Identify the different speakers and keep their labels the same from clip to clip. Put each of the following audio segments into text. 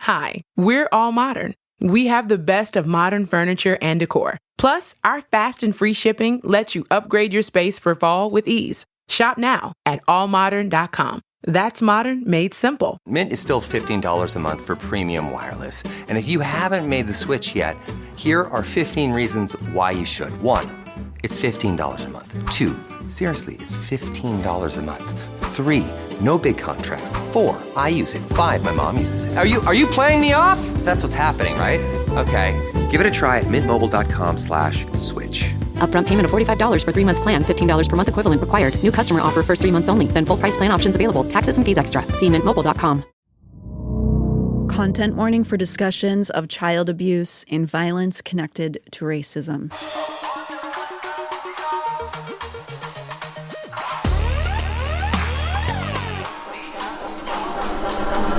Speaker 1: Hi, we're AllModern. We have the best of modern furniture and decor. Plus, our fast and free shipping lets you upgrade your space for fall with ease. Shop now at allmodern.com. That's modern made simple.
Speaker 2: Mint is still $15 a month for premium wireless. And if you haven't made the switch yet, here are 15 reasons why you should. 1, it's $15 a month. 2, seriously, it's $15 a month. 3, no big contracts. 4, I use it. 5, my mom uses it. Are you playing me off? That's what's happening, right? Okay, give it a try at mintmobile.com/switch.
Speaker 3: Upfront payment of $45 for 3-month plan. $15 per month equivalent required. New customer offer first 3 months only. Then full price plan options available. Taxes and fees extra. See mintmobile.com.
Speaker 4: Content warning for discussions of child abuse and violence connected to racism.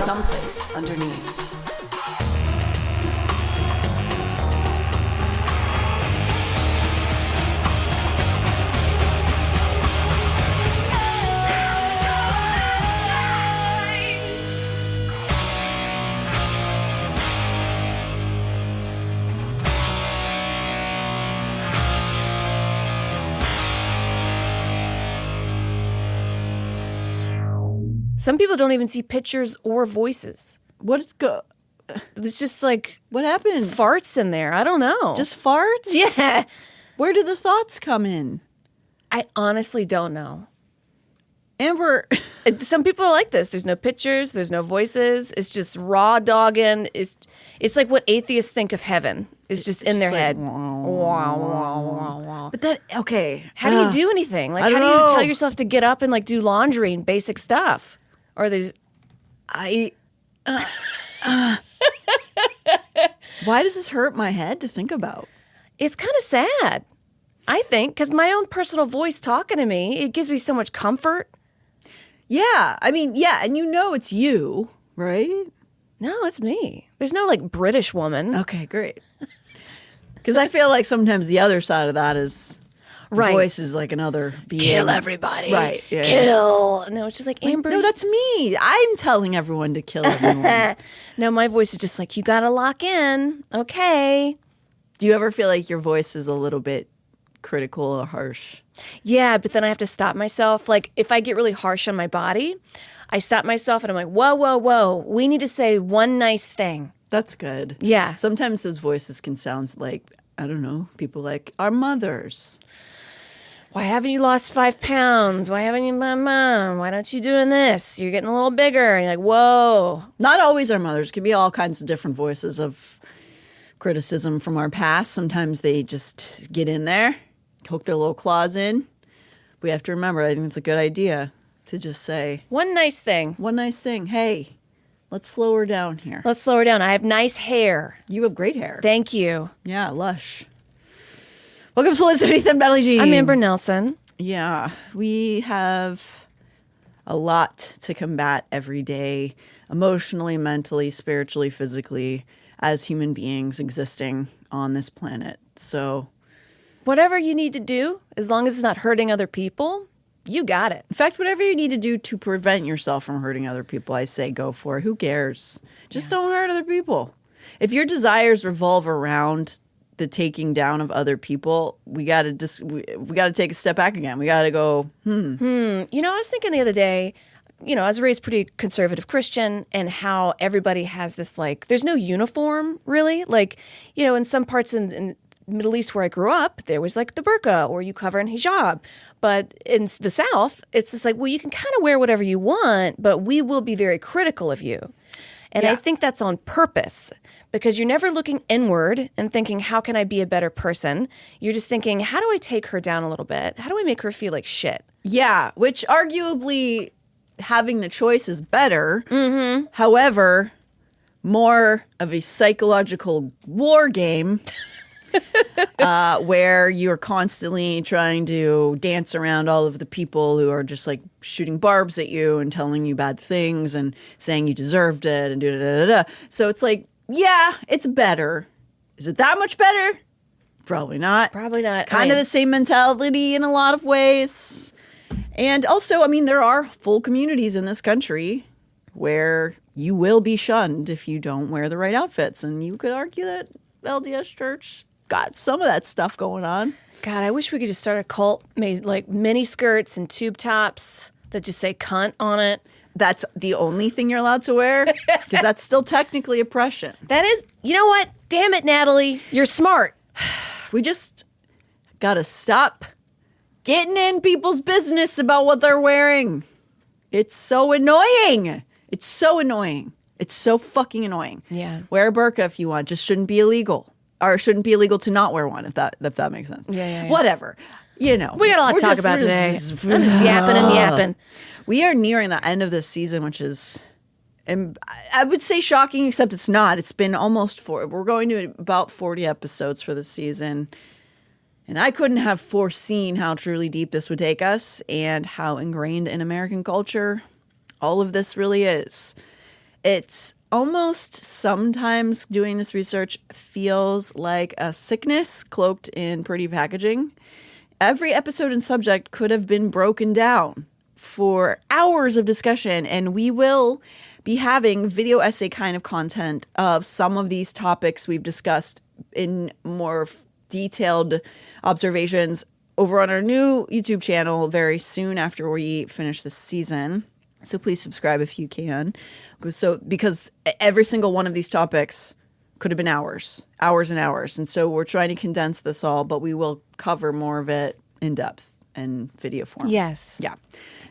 Speaker 4: Someplace underneath.
Speaker 5: Some people don't even see pictures or voices. It's just like...
Speaker 4: What happens?
Speaker 5: Farts in there. I don't know.
Speaker 4: Just farts?
Speaker 5: Yeah.
Speaker 4: Where do the thoughts come in?
Speaker 5: I honestly don't know.
Speaker 4: Amber...
Speaker 5: Some people are like this. There's no pictures. There's no voices. It's just raw dogging. It's like what atheists think of heaven. It's just in their head.
Speaker 4: But that, okay.
Speaker 5: How do you do anything? Like, how do you tell yourself to get up and like do laundry and basic stuff? Or there's...
Speaker 4: Why does this hurt my head to think about?
Speaker 5: It's kind of sad, I think, because my own personal voice talking to me, it gives me so much comfort.
Speaker 4: Yeah. I mean, yeah. And you know it's you, right?
Speaker 5: No, it's me. There's no like British woman.
Speaker 4: Okay, great. Because I feel like sometimes the other side of that is...
Speaker 5: Right.
Speaker 4: Voice is like another being.
Speaker 5: Kill everybody.
Speaker 4: Right. Yeah.
Speaker 5: Kill. No, it's just like, Amber.
Speaker 4: No, that's me. I'm telling everyone to kill everyone.
Speaker 5: No, my voice is just like, you got to lock in. Okay.
Speaker 4: Do you ever feel like your voice is a little bit critical or harsh?
Speaker 5: Yeah, but then I have to stop myself. Like if I get really harsh on my body, I stop myself and I'm like, whoa, whoa, whoa. We need to say one nice thing.
Speaker 4: That's good.
Speaker 5: Yeah.
Speaker 4: Sometimes those voices can sound like, I don't know, people like our mothers.
Speaker 5: Why haven't you lost 5 pounds? Why haven't you, mom? Why don't you doing this? You're getting a little bigger. And you're like, whoa.
Speaker 4: Not always our mothers. It can be all kinds of different voices of criticism from our past. Sometimes they just get in there, hook their little claws in. We have to remember, I think it's a good idea to just say...
Speaker 5: One nice thing.
Speaker 4: One nice thing. Hey, let's slow her down here.
Speaker 5: Let's slow her down. I have nice hair.
Speaker 4: You have great hair.
Speaker 5: Thank you.
Speaker 4: Yeah, lush. Welcome to Place Under Neith and Natalie Jean.
Speaker 5: I'm Amber Nelson.
Speaker 4: Yeah, we have a lot to combat every day, emotionally, mentally, spiritually, physically, as human beings existing on this planet. So,
Speaker 5: whatever you need to do, as long as it's not hurting other people, you got it.
Speaker 4: In fact, whatever you need to do to prevent yourself from hurting other people, I say go for it. Who cares? Just don't hurt other people. If your desires revolve around the taking down of other people, we got to take a step back again. We got to go,
Speaker 5: You know, I was thinking the other day, you know, I was raised pretty conservative Christian, and how everybody has this, like, there's no uniform, really. Like, you know, in some parts in Middle East where I grew up, there was, like, the burqa, or you cover in hijab. But in the South, it's just like, well, you can kind of wear whatever you want, but we will be very critical of you. And I think that's on purpose, because you're never looking inward and thinking, how can I be a better person? You're just thinking, how do I take her down a little bit? How do I make her feel like shit?
Speaker 4: Yeah, which arguably having the choice is better. Mm-hmm. However, more of a psychological war game where you're constantly trying to dance around all of the people who are just like shooting barbs at you and telling you bad things and saying you deserved it and da-da-da-da-da. So it's like, yeah, it's better. Is it that much better? Probably not.
Speaker 5: Probably not.
Speaker 4: Kind of the same mentality in a lot of ways. And also, I mean, there are full communities in this country where you will be shunned if you don't wear the right outfits. And you could argue that LDS Church got some of that stuff going on.
Speaker 5: God, I wish we could just start a cult made like mini skirts and tube tops that just say cunt on it.
Speaker 4: That's the only thing you're allowed to wear? Because that's still technically oppression.
Speaker 5: That is, you know what? Damn it, Natalie. You're smart.
Speaker 4: We just got to stop getting in people's business about what they're wearing. It's so annoying. It's so annoying. It's so fucking annoying.
Speaker 5: Yeah.
Speaker 4: Wear a burqa if you want. Just shouldn't be illegal. Or shouldn't be illegal to not wear one, if that makes sense.
Speaker 5: Yeah.
Speaker 4: Whatever. You know.
Speaker 5: We got a lot to talk about today. I'm just yapping and yapping.
Speaker 4: We are nearing the end of this season, which is, I would say shocking, except it's not. It's been almost 4. We're going to about 40 episodes for the season. And I couldn't have foreseen how truly deep this would take us and how ingrained in American culture all of this really is. It's almost sometimes doing this research feels like a sickness cloaked in pretty packaging. Every episode and subject could have been broken down for hours of discussion, and we will be having video essay kind of content of some of these topics we've discussed in more detailed observations over on our new YouTube channel very soon after we finish this season. So please subscribe if you can. Because every single one of these topics could have been hours and hours. And so we're trying to condense this all, but we will cover more of it in depth in video form.
Speaker 5: Yes.
Speaker 4: Yeah.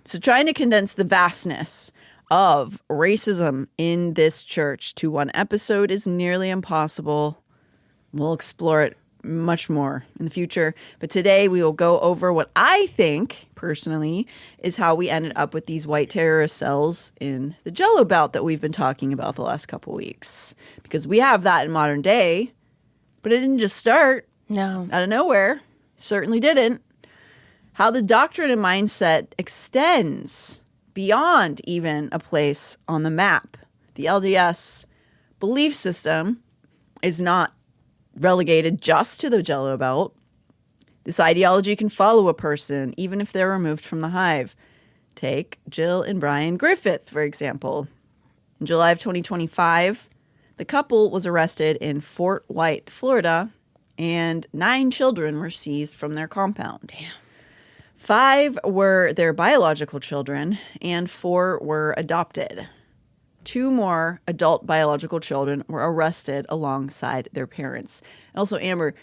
Speaker 4: So trying to condense the vastness of racism in this church to one episode is nearly impossible. We'll explore it much more in the future. But today we will go over what I think, personally, is how we ended up with these white terrorist cells in the Jell-O bout that we've been talking about the last couple weeks. Because we have that in modern day, but it didn't just start
Speaker 5: No.
Speaker 4: out of nowhere. Certainly didn't. How the doctrine and mindset extends beyond even a place on the map. The LDS belief system is not relegated just to the Jell-O belt. This ideology can follow a person even if they're removed from the hive. Take Jill and Brian Griffith, for example. In July of 2025, the couple was arrested in Fort White, Florida, and 9 children were seized from their compound.
Speaker 5: Damn.
Speaker 4: 5 were their biological children, and 4 were adopted. 2 more adult biological children were arrested alongside their parents. And also, Amber,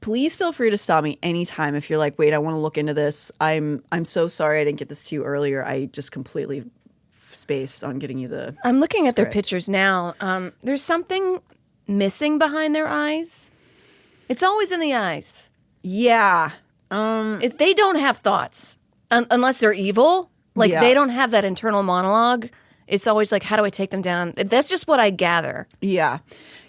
Speaker 4: please feel free to stop me anytime if you're like, wait, I want to look into this. I'm so sorry I didn't get this to you earlier. I just completely spaced on getting you the
Speaker 5: I'm looking at their
Speaker 4: script.
Speaker 5: pictures now. There's something missing behind their eyes. It's always in the eyes.
Speaker 4: Yeah.
Speaker 5: They don't have thoughts unless they're evil. Like
Speaker 4: Yeah.
Speaker 5: they don't have that internal monologue. It's always like, how do I take them down? That's just what I gather.
Speaker 4: Yeah.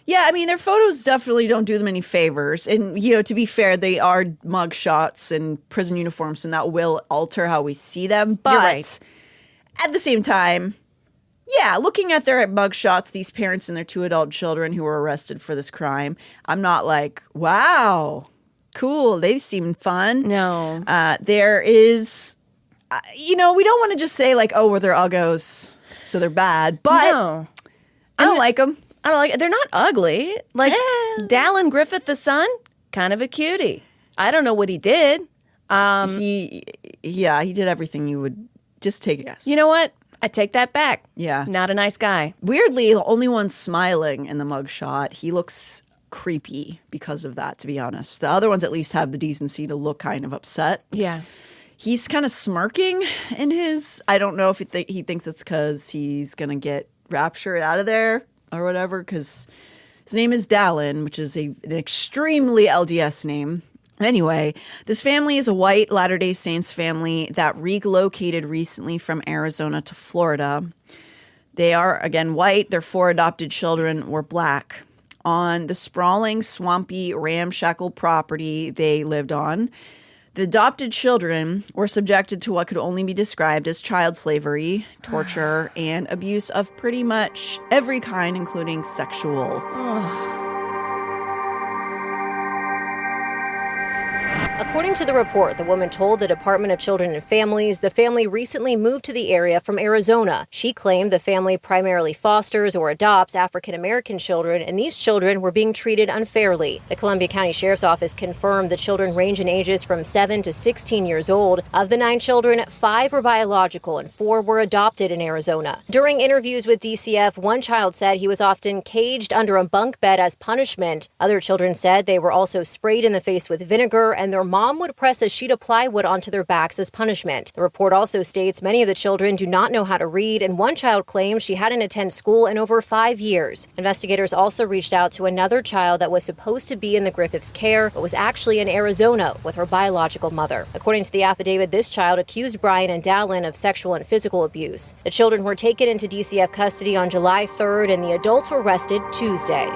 Speaker 4: Yeah, I mean, their photos definitely don't do them any favors. And, you know, to be fair, they are mug shots and prison uniforms, and that will alter how we see them. But
Speaker 5: You're right.
Speaker 4: At the same time, yeah, looking at their mug shots, these parents and their 2 adult children who were arrested for this crime, I'm not like, wow, cool, they seem fun.
Speaker 5: No.
Speaker 4: There is, we don't want to just say like, oh, well, they're uggos, so they're bad. But
Speaker 5: No.
Speaker 4: I don't like them.
Speaker 5: I don't like. They're not ugly. Like Dallin Griffith, the son, kind of a cutie. I don't know what he did.
Speaker 4: He did everything you would just take a guess.
Speaker 5: You know what? I take that back.
Speaker 4: Yeah.
Speaker 5: Not a nice guy.
Speaker 4: Weirdly, the only one smiling in the mugshot, he looks creepy because of that, to be honest. The other ones at least have the decency to look kind of upset.
Speaker 5: Yeah.
Speaker 4: He's kind of smirking in his, I don't know if he thinks it's because he's going to get raptured out of there or whatever, because his name is Dallin, which is an extremely LDS name. Anyway, this family is a white Latter-day Saints family that relocated recently from Arizona to Florida. They are, again, white. Their 4 adopted children were black. On the sprawling, swampy, ramshackle property they lived on, the adopted children were subjected to what could only be described as child slavery, torture, and abuse of pretty much every kind, including sexual.
Speaker 6: A According to the report, the woman told the Department of Children and Families the family recently moved to the area from Arizona. She claimed the family primarily fosters or adopts African-American children, and these children were being treated unfairly. The Columbia County Sheriff's Office confirmed the children range in ages from 7 to 16 years old. Of the 9 children, 5 were biological and 4 were adopted in Arizona. During interviews with DCF, one child said he was often caged under a bunk bed as punishment. Other children said they were also sprayed in the face with vinegar, and their mom would press a sheet of plywood onto their backs as punishment. The report also states many of the children do not know how to read, and one child claims she hadn't attended school in over 5 years. Investigators also reached out to another child that was supposed to be in the Griffiths' care, but was actually in Arizona with her biological mother. According to the affidavit, this child accused Brian and Dallin of sexual and physical abuse. The children were taken into DCF custody on July 3rd, and the adults were arrested Tuesday.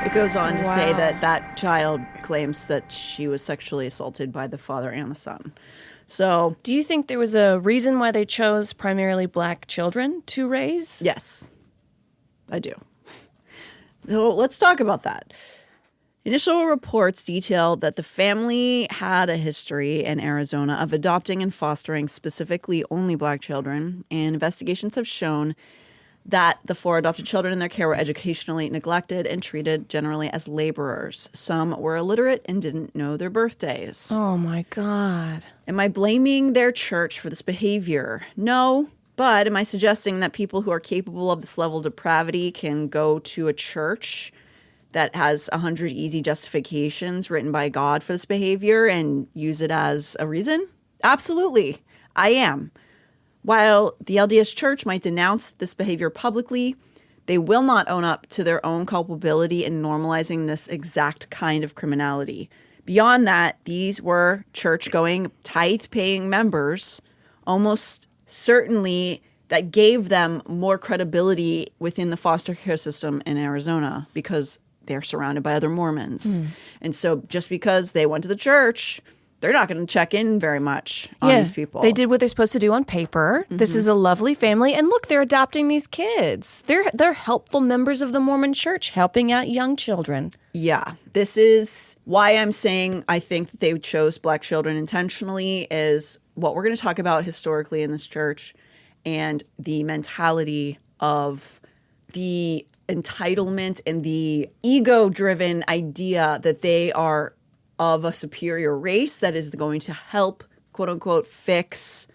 Speaker 4: It goes on to say that that child claims that she was sexually assaulted by the father and the son. So,
Speaker 5: do you think there was a reason why they chose primarily black children to raise?
Speaker 4: Yes, I do. So let's talk about that. Initial reports detail that the family had a history in Arizona of adopting and fostering specifically only black children, and investigations have shown that the 4 adopted children in their care were educationally neglected and treated generally as laborers. Some were illiterate and didn't know their birthdays.
Speaker 5: Oh, my God.
Speaker 4: Am I blaming their church for this behavior? No. But am I suggesting that people who are capable of this level of depravity can go to a church that has 100 easy justifications written by God for this behavior and use it as a reason? Absolutely. I am. While the LDS Church might denounce this behavior publicly, they will not own up to their own culpability in normalizing this exact kind of criminality. Beyond that, these were church-going, tithe-paying members, almost certainly that gave them more credibility within the foster care system in Arizona because they're surrounded by other Mormons. And so just because they went to the church, they're not going to check in very much on these people.
Speaker 5: They did what they're supposed to do on paper. This is a lovely family. And look, they're adopting these kids. They're helpful members of the Mormon church, helping out young children.
Speaker 4: Yeah. This is why I'm saying I think that they chose black children intentionally is what we're going to talk about historically in this church and the mentality of the entitlement and the ego-driven idea that they are of a superior race that is going to help, quote unquote, fix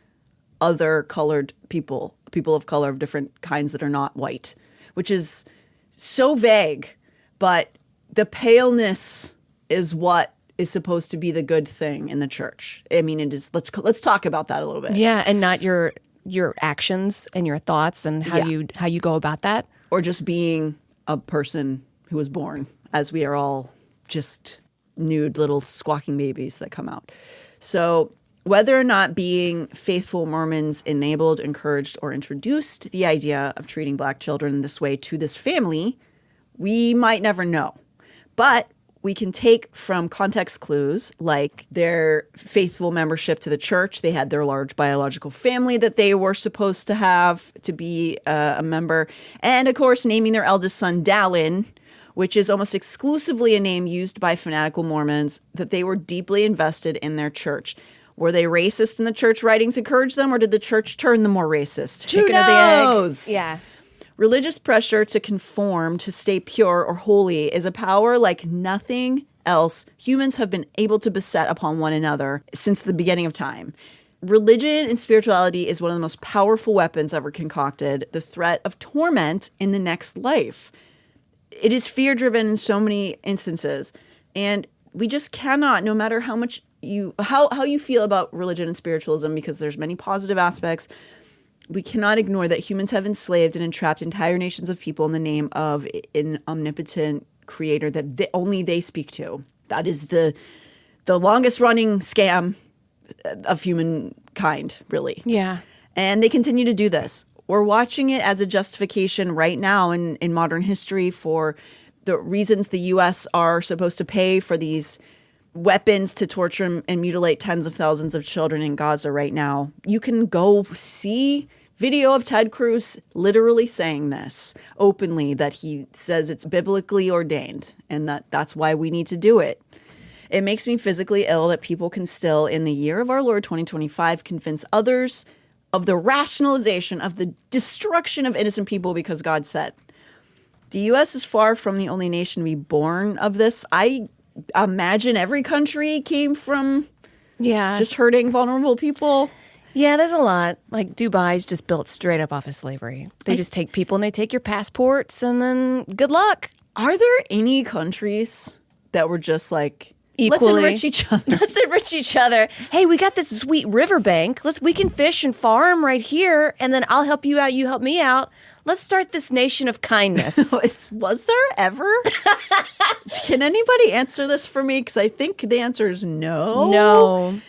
Speaker 4: other colored people of color of different kinds that are not white, which is so vague. But the paleness is what is supposed to be the good thing in the church. I mean, it is. Let's talk about that a little bit.
Speaker 5: Yeah, and not your actions and your thoughts and how you go about that,
Speaker 4: or just being a person who was born, as we are all just nude little squawking babies that come out. So whether or not being faithful Mormons enabled, encouraged, or introduced the idea of treating black children this way to this family, we might never know. But we can take from context clues like their faithful membership to the church. They had their large biological family that they were supposed to have to be a member. And, of course, naming their eldest son Dallin, which is almost exclusively a name used by fanatical Mormons, that they were deeply invested in their church. Were they racist and the church writings encouraged them, or did the church turn them more racist?
Speaker 5: Chicken
Speaker 4: Who
Speaker 5: or the egg?
Speaker 4: knows?
Speaker 5: Yeah.
Speaker 4: Religious pressure to conform, to stay pure or holy, is a power like nothing else humans have been able to beset upon one another since the beginning of time. Religion and spirituality is one of the most powerful weapons ever concocted, the threat of torment in the next life. It is fear-driven in so many instances, and we just cannot, no matter how much how you feel about religion and spiritualism, because there's many positive aspects, we cannot ignore that humans have enslaved and entrapped entire nations of people in the name of an omnipotent creator that only they speak to. That is the longest-running scam of humankind, really.
Speaker 5: Yeah.
Speaker 4: And they continue to do this. We're watching it as a justification right now in modern history for the reasons the U.S. are supposed to pay for these weapons to torture and mutilate tens of thousands of children in Gaza right now. You can go see video of Ted Cruz literally saying this openly, that he says it's biblically ordained and that's why we need to do it. It makes me physically ill that people can still, in the year of our Lord 2025, convince others of the rationalization of the destruction of innocent people because God said. The U.S. is far from the only nation to be born of this. I imagine every country came from just hurting vulnerable people.
Speaker 5: Yeah, there's a lot. Like Dubai's just built straight up off of slavery. They just take people and they take your passports and then good luck.
Speaker 4: Are there any countries that were just like,
Speaker 5: equally,
Speaker 4: let's enrich each other?
Speaker 5: Let's enrich each other. Hey, we got this sweet riverbank. We can fish and farm right here, and then I'll help you out, you help me out. Let's start this nation of kindness.
Speaker 4: Was there ever? Can anybody answer this for me? Because I think the answer is no.
Speaker 5: No.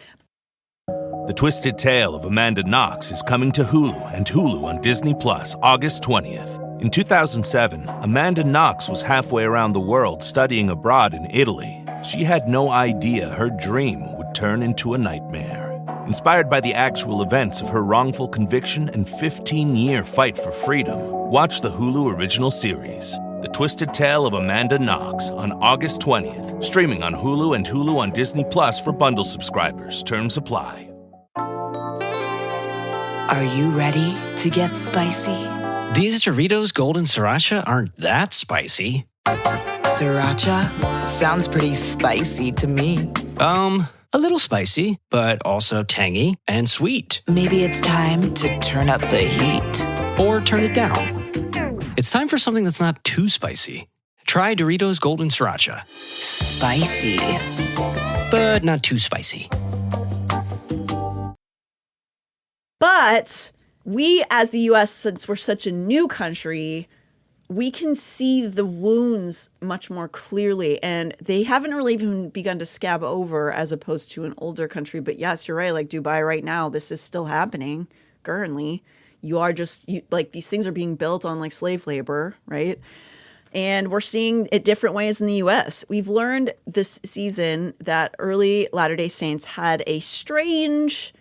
Speaker 7: The Twisted Tale of Amanda Knox is coming to Hulu and Hulu on Disney Plus August 20th. In 2007, Amanda Knox was halfway around the world studying abroad in Italy. She had no idea her dream would turn into a nightmare. Inspired by the actual events of her wrongful conviction and 15-year fight for freedom, watch the Hulu original series, The Twisted Tale of Amanda Knox, on August 20th, streaming on Hulu and Hulu on Disney Plus for bundle subscribers. Terms apply.
Speaker 8: Are you ready to get spicy?
Speaker 9: These Doritos Golden Sriracha aren't that spicy.
Speaker 8: Sriracha? Sounds pretty spicy to me.
Speaker 9: A little spicy, but also tangy and sweet.
Speaker 8: Maybe it's time to turn up the heat.
Speaker 9: Or turn it down. It's time for something that's not too spicy. Try Doritos Golden Sriracha.
Speaker 8: Spicy.
Speaker 9: But not too spicy.
Speaker 4: But we, as the U.S., since we're such a new country, we can see the wounds much more clearly, and they haven't really even begun to scab over as opposed to an older country. But yes, you're right. Like Dubai right now, this is still happening currently. These things are being built on like slave labor, right? And we're seeing it different ways in the U.S. We've learned this season that early Latter-day Saints had a strange,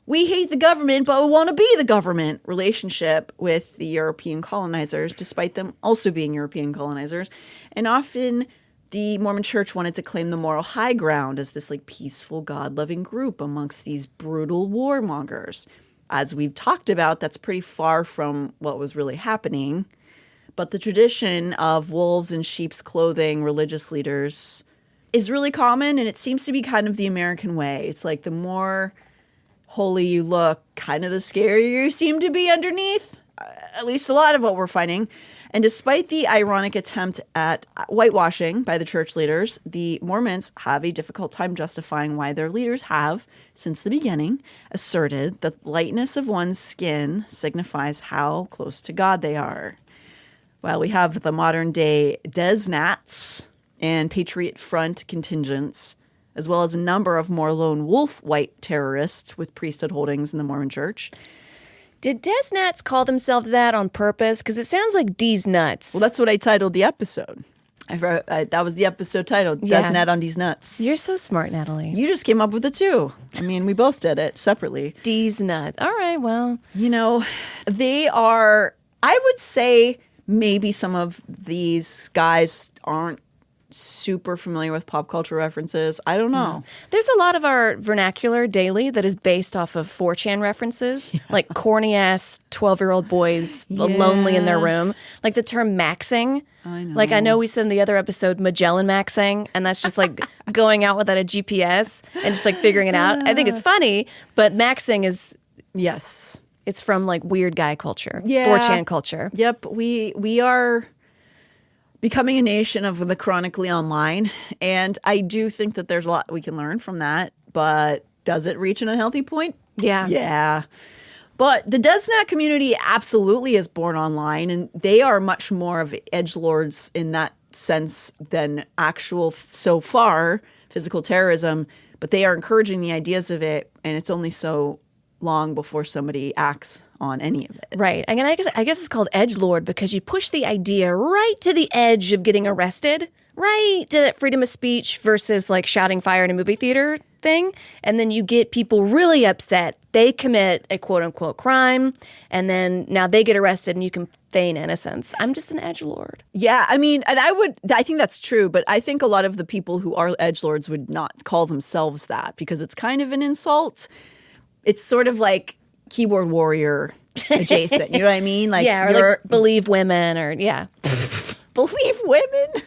Speaker 4: we hate the government, but we want to be the government relationship with the European colonizers, despite them also being European colonizers. And often the Mormon Church wanted to claim the moral high ground as this like peaceful, God-loving group amongst these brutal warmongers. As we've talked about, that's pretty far from what was really happening. But the tradition of wolves in sheep's clothing religious leaders is really common, and it seems to be kind of the American way. It's like the more holy you look, kind of the scarier you seem to be underneath, at least a lot of what we're finding. And despite the ironic attempt at whitewashing by the church leaders, the Mormons have a difficult time justifying why their leaders have, since the beginning, asserted that lightness of one's skin signifies how close to God they are. While we have the modern-day Desnats and Patriot Front contingents, as well as a number of more lone wolf white terrorists with priesthood holdings in the Mormon Church.
Speaker 5: Did Desnats call themselves that on purpose? Because it sounds like D's nuts.
Speaker 4: Well, that's what I titled the episode. That was the episode title, Desnat on D's nuts.
Speaker 5: You're so smart, Natalie.
Speaker 4: You just came up with it too. I mean, we both did it separately.
Speaker 5: D's nuts. All right, well.
Speaker 4: You know, they are, I would say maybe some of these guys aren't super familiar with pop culture references. I don't know.
Speaker 5: There's a lot of our vernacular daily that is based off of 4chan references, like corny ass 12-year-old boys lonely in their room. Like the term maxing. I know. Like I know we said in the other episode Magellan maxing, and that's just like going out without a GPS and just like figuring it out. I think it's funny, but maxing is it's from like weird guy culture, 4chan culture.
Speaker 4: Yep, we are becoming a nation of the chronically online. And I do think that there's a lot we can learn from that. But does it reach an unhealthy point?
Speaker 5: Yeah.
Speaker 4: Yeah. But the Desnat community absolutely is born online. And they are much more of edgelords in that sense than actual, so far, physical terrorism. But they are encouraging the ideas of it. And it's only so long before somebody acts on any of it.
Speaker 5: Right. I guess it's called edgelord because you push the idea right to the edge of getting arrested, right, did it freedom of speech versus like shouting fire in a movie theater thing. And then you get people really upset. They commit a quote unquote crime. And then now they get arrested and you can feign innocence. I'm just an edgelord.
Speaker 4: Yeah, I mean, and I think that's true, but I think a lot of the people who are edgelords would not call themselves that because it's kind of an insult. It's sort of like keyboard warrior adjacent. You know what I mean? Like,
Speaker 5: yeah, or like believe women or
Speaker 4: believe women.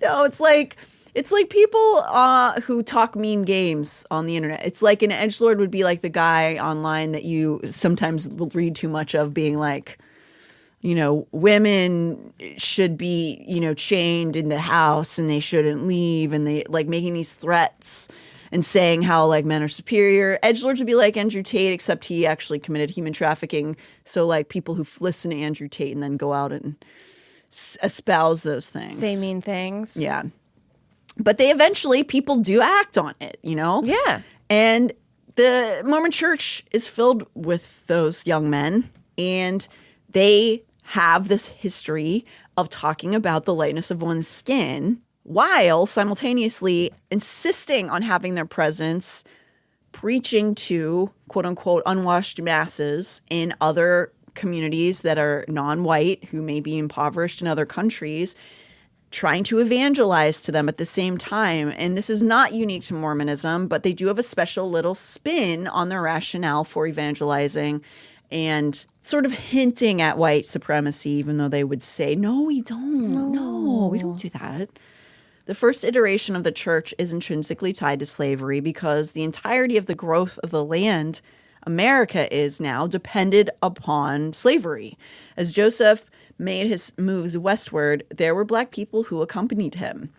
Speaker 4: No, it's like people who talk mean games on the internet. It's like an edgelord would be like the guy online that you sometimes will read too much of, being like, you know, women should be, you know, chained in the house and they shouldn't leave, and they like making these threats and saying how like men are superior. Edgelords would be like Andrew Tate, except he actually committed human trafficking. So like people who listen to Andrew Tate and then go out and espouse those things.
Speaker 5: Say mean things.
Speaker 4: Yeah. But people do act on it, you know?
Speaker 5: Yeah.
Speaker 4: And the Mormon church is filled with those young men, and they have this history of talking about the lightness of one's skin while simultaneously insisting on having their presence, preaching to quote unquote unwashed masses in other communities that are non-white who may be impoverished in other countries, trying to evangelize to them at the same time. And this is not unique to Mormonism, but they do have a special little spin on their rationale for evangelizing and sort of hinting at white supremacy, even though they would say, no, we don't. No, we don't do that. The first iteration of the church is intrinsically tied to slavery because the entirety of the growth of the land America is now depended upon slavery. As Joseph made his moves westward, there were Black people who accompanied him.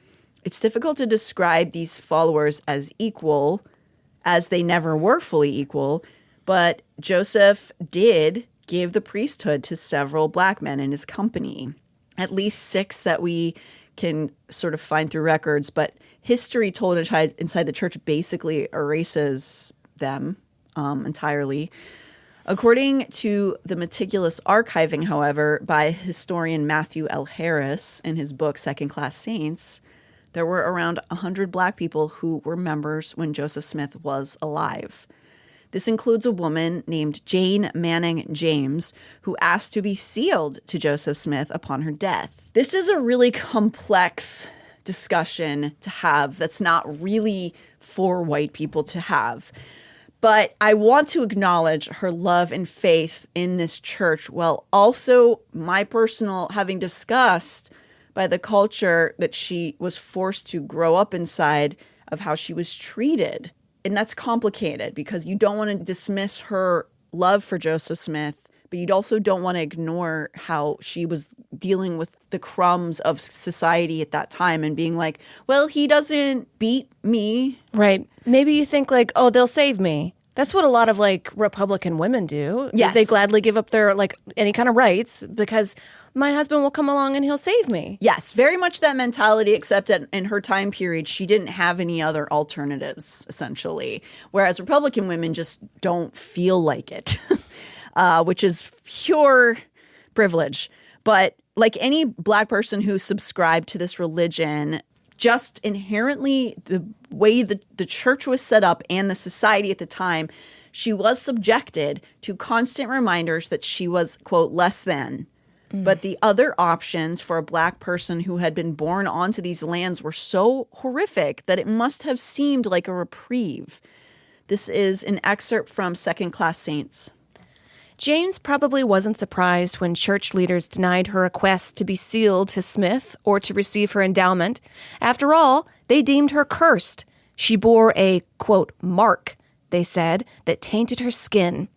Speaker 4: It's difficult to describe these followers as equal, as they never were fully equal, but Joseph did give the priesthood to several Black men in his company, at least 6 that we can sort of find through records, but history told inside the church basically erases them entirely. According to the meticulous archiving, however, by historian Matthew L. Harris in his book Second-Class Saints, there were around 100 Black people who were members when Joseph Smith was alive. This includes a woman named Jane Manning James, who asked to be sealed to Joseph Smith upon her death. This is a really complex discussion to have that's not really for white people to have. But I want to acknowledge her love and faith in this church, while also my personal having discussed by the culture that she was forced to grow up inside of how she was treated. And that's complicated because you don't want to dismiss her love for Joseph Smith, but you also don't want to ignore how she was dealing with the crumbs of society at that time and being like, well, he doesn't beat me.
Speaker 5: Right. Maybe you think like, oh, they'll save me. That's what a lot of like Republican women do.
Speaker 4: Yes.
Speaker 5: They gladly give up their like any kind of rights because my husband will come along and he'll save me.
Speaker 4: Yes, very much that mentality, except in her time period, she didn't have any other alternatives, essentially. Whereas Republican women just don't feel like it, which is pure privilege. But like any Black person who subscribed to this religion, just inherently the way the church was set up and the society at the time, she was subjected to constant reminders that she was, quote, less than. But the other options for a Black person who had been born onto these lands were so horrific that it must have seemed like a reprieve. This is an excerpt from Second-Class Saints.
Speaker 5: James probably wasn't surprised when church leaders denied her request to be sealed to Smith or to receive her endowment. After all, they deemed her cursed. She bore a, quote, mark, they said, that tainted her skin.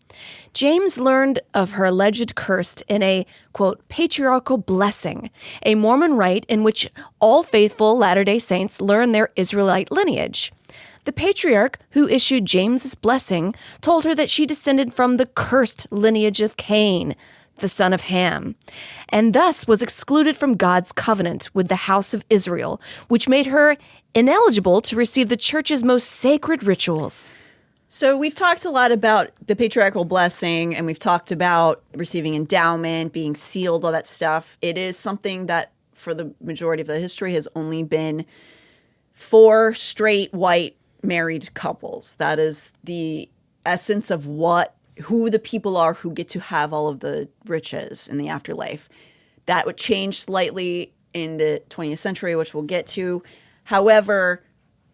Speaker 5: James learned of her alleged curse in a, quote, patriarchal blessing, a Mormon rite in which all faithful Latter-day Saints learn their Israelite lineage. The patriarch who issued James's blessing told her that she descended from the cursed lineage of Cain, the son of Ham, and thus was excluded from God's covenant with the house of Israel, which made her ineligible to receive the church's most sacred rituals.
Speaker 4: So we've talked a lot about the patriarchal blessing, and we've talked about receiving endowment, being sealed, all that stuff. It is something that for the majority of the history has only been 4 straight white married couples. That is the essence of who the people are who get to have all of the riches in the afterlife. That would change slightly in the 20th century, which we'll get to. However,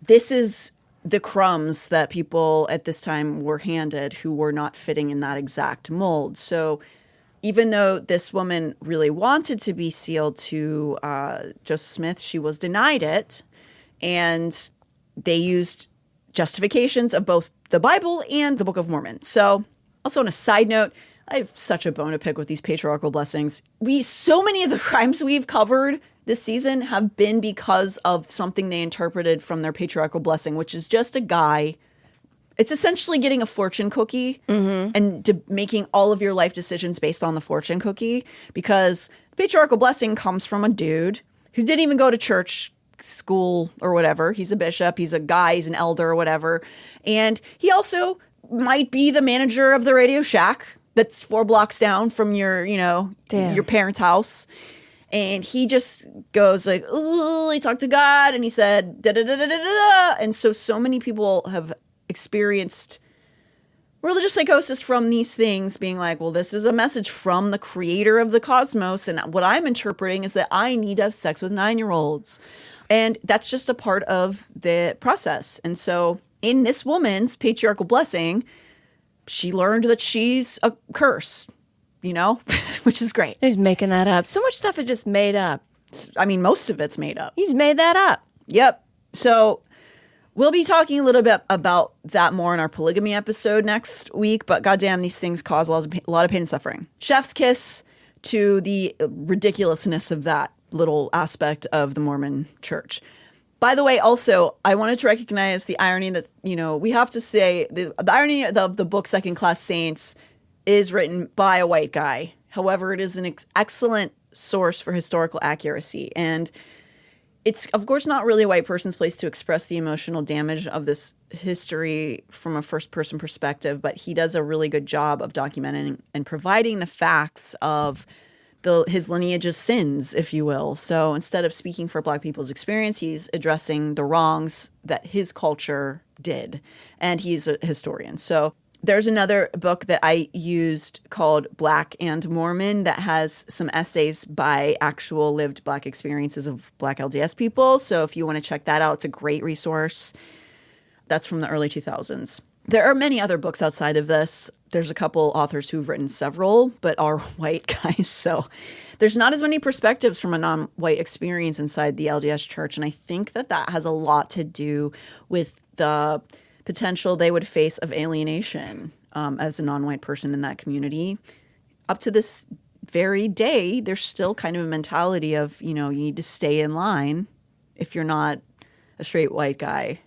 Speaker 4: this is the crumbs that people at this time were handed who were not fitting in that exact mold. So even though this woman really wanted to be sealed to Joseph Smith, she was denied it. And they used justifications of both the Bible and the Book of Mormon. So also on a side note, I have such a bone to pick with these patriarchal blessings. So many of the crimes we've covered this season have been because of something they interpreted from their patriarchal blessing, which is just a guy. It's essentially getting a fortune cookie and making all of your life decisions based on the fortune cookie, because the patriarchal blessing comes from a dude who didn't even go to church school or whatever. He's a bishop. He's a guy. He's an elder or whatever. And he also might be the manager of the Radio Shack that's 4 blocks down from your, your parents' house. And he just goes like, "Ooh," he talked to God and he said, da da da da da da. And so many people have experienced religious psychosis from these things, being like, well, this is a message from the creator of the cosmos. And what I'm interpreting is that I need to have sex with 9-year-olds. And that's just a part of the process. And so in this woman's patriarchal blessing, she learned that she's a curse, which is great.
Speaker 5: He's making that up. So much stuff is just made up.
Speaker 4: I mean, most of it's made up.
Speaker 5: He's made that up.
Speaker 4: Yep. So we'll be talking a little bit about that more in our polygamy episode next week. But goddamn, these things cause a lot of pain and suffering. Chef's kiss to the ridiculousness of that little aspect of the Mormon church. By the way, also, I wanted to recognize the irony that, we have to say the irony of the book Second-Class Saints is written by a white guy. However, it is an excellent source for historical accuracy. And it's, of course, not really a white person's place to express the emotional damage of this history from a first-person perspective, but he does a really good job of documenting and providing the facts of his lineage's sins, if you will. So instead of speaking for Black people's experience, he's addressing the wrongs that his culture did. And he's a historian. So there's another book that I used called Black and Mormon that has some essays by actual lived Black experiences of Black LDS people. So if you want to check that out, it's a great resource. That's from the early 2000s. There are many other books outside of this. There's a couple authors who've written several, but are white guys. So there's not as many perspectives from a non-white experience inside the LDS church. And I think that has a lot to do with the potential they would face of alienation as a non-white person in that community. Up to this very day, there's still kind of a mentality of, you need to stay in line if you're not a straight white guy,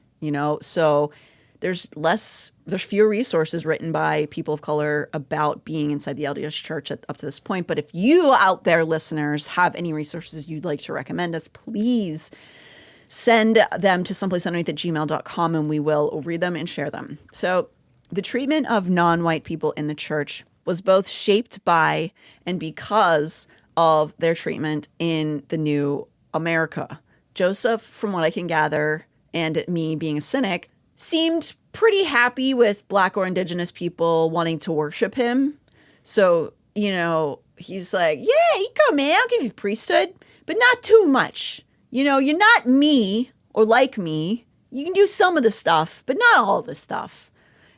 Speaker 4: So there's fewer resources written by people of color about being inside the LDS church up to this point. But if you out there, listeners, have any resources you'd like to recommend us, please send them to someplaceunderneath@gmail.com and we will read them and share them. So the treatment of non-white people in the church was both shaped by and because of their treatment in the new America. Joseph, from what I can gather, and me being a cynic, seemed pretty happy with Black or Indigenous people wanting to worship him. So, he's like, yeah, you come in, I'll give you priesthood, but not too much. You're not me or like me. You can do some of the stuff, but not all the stuff.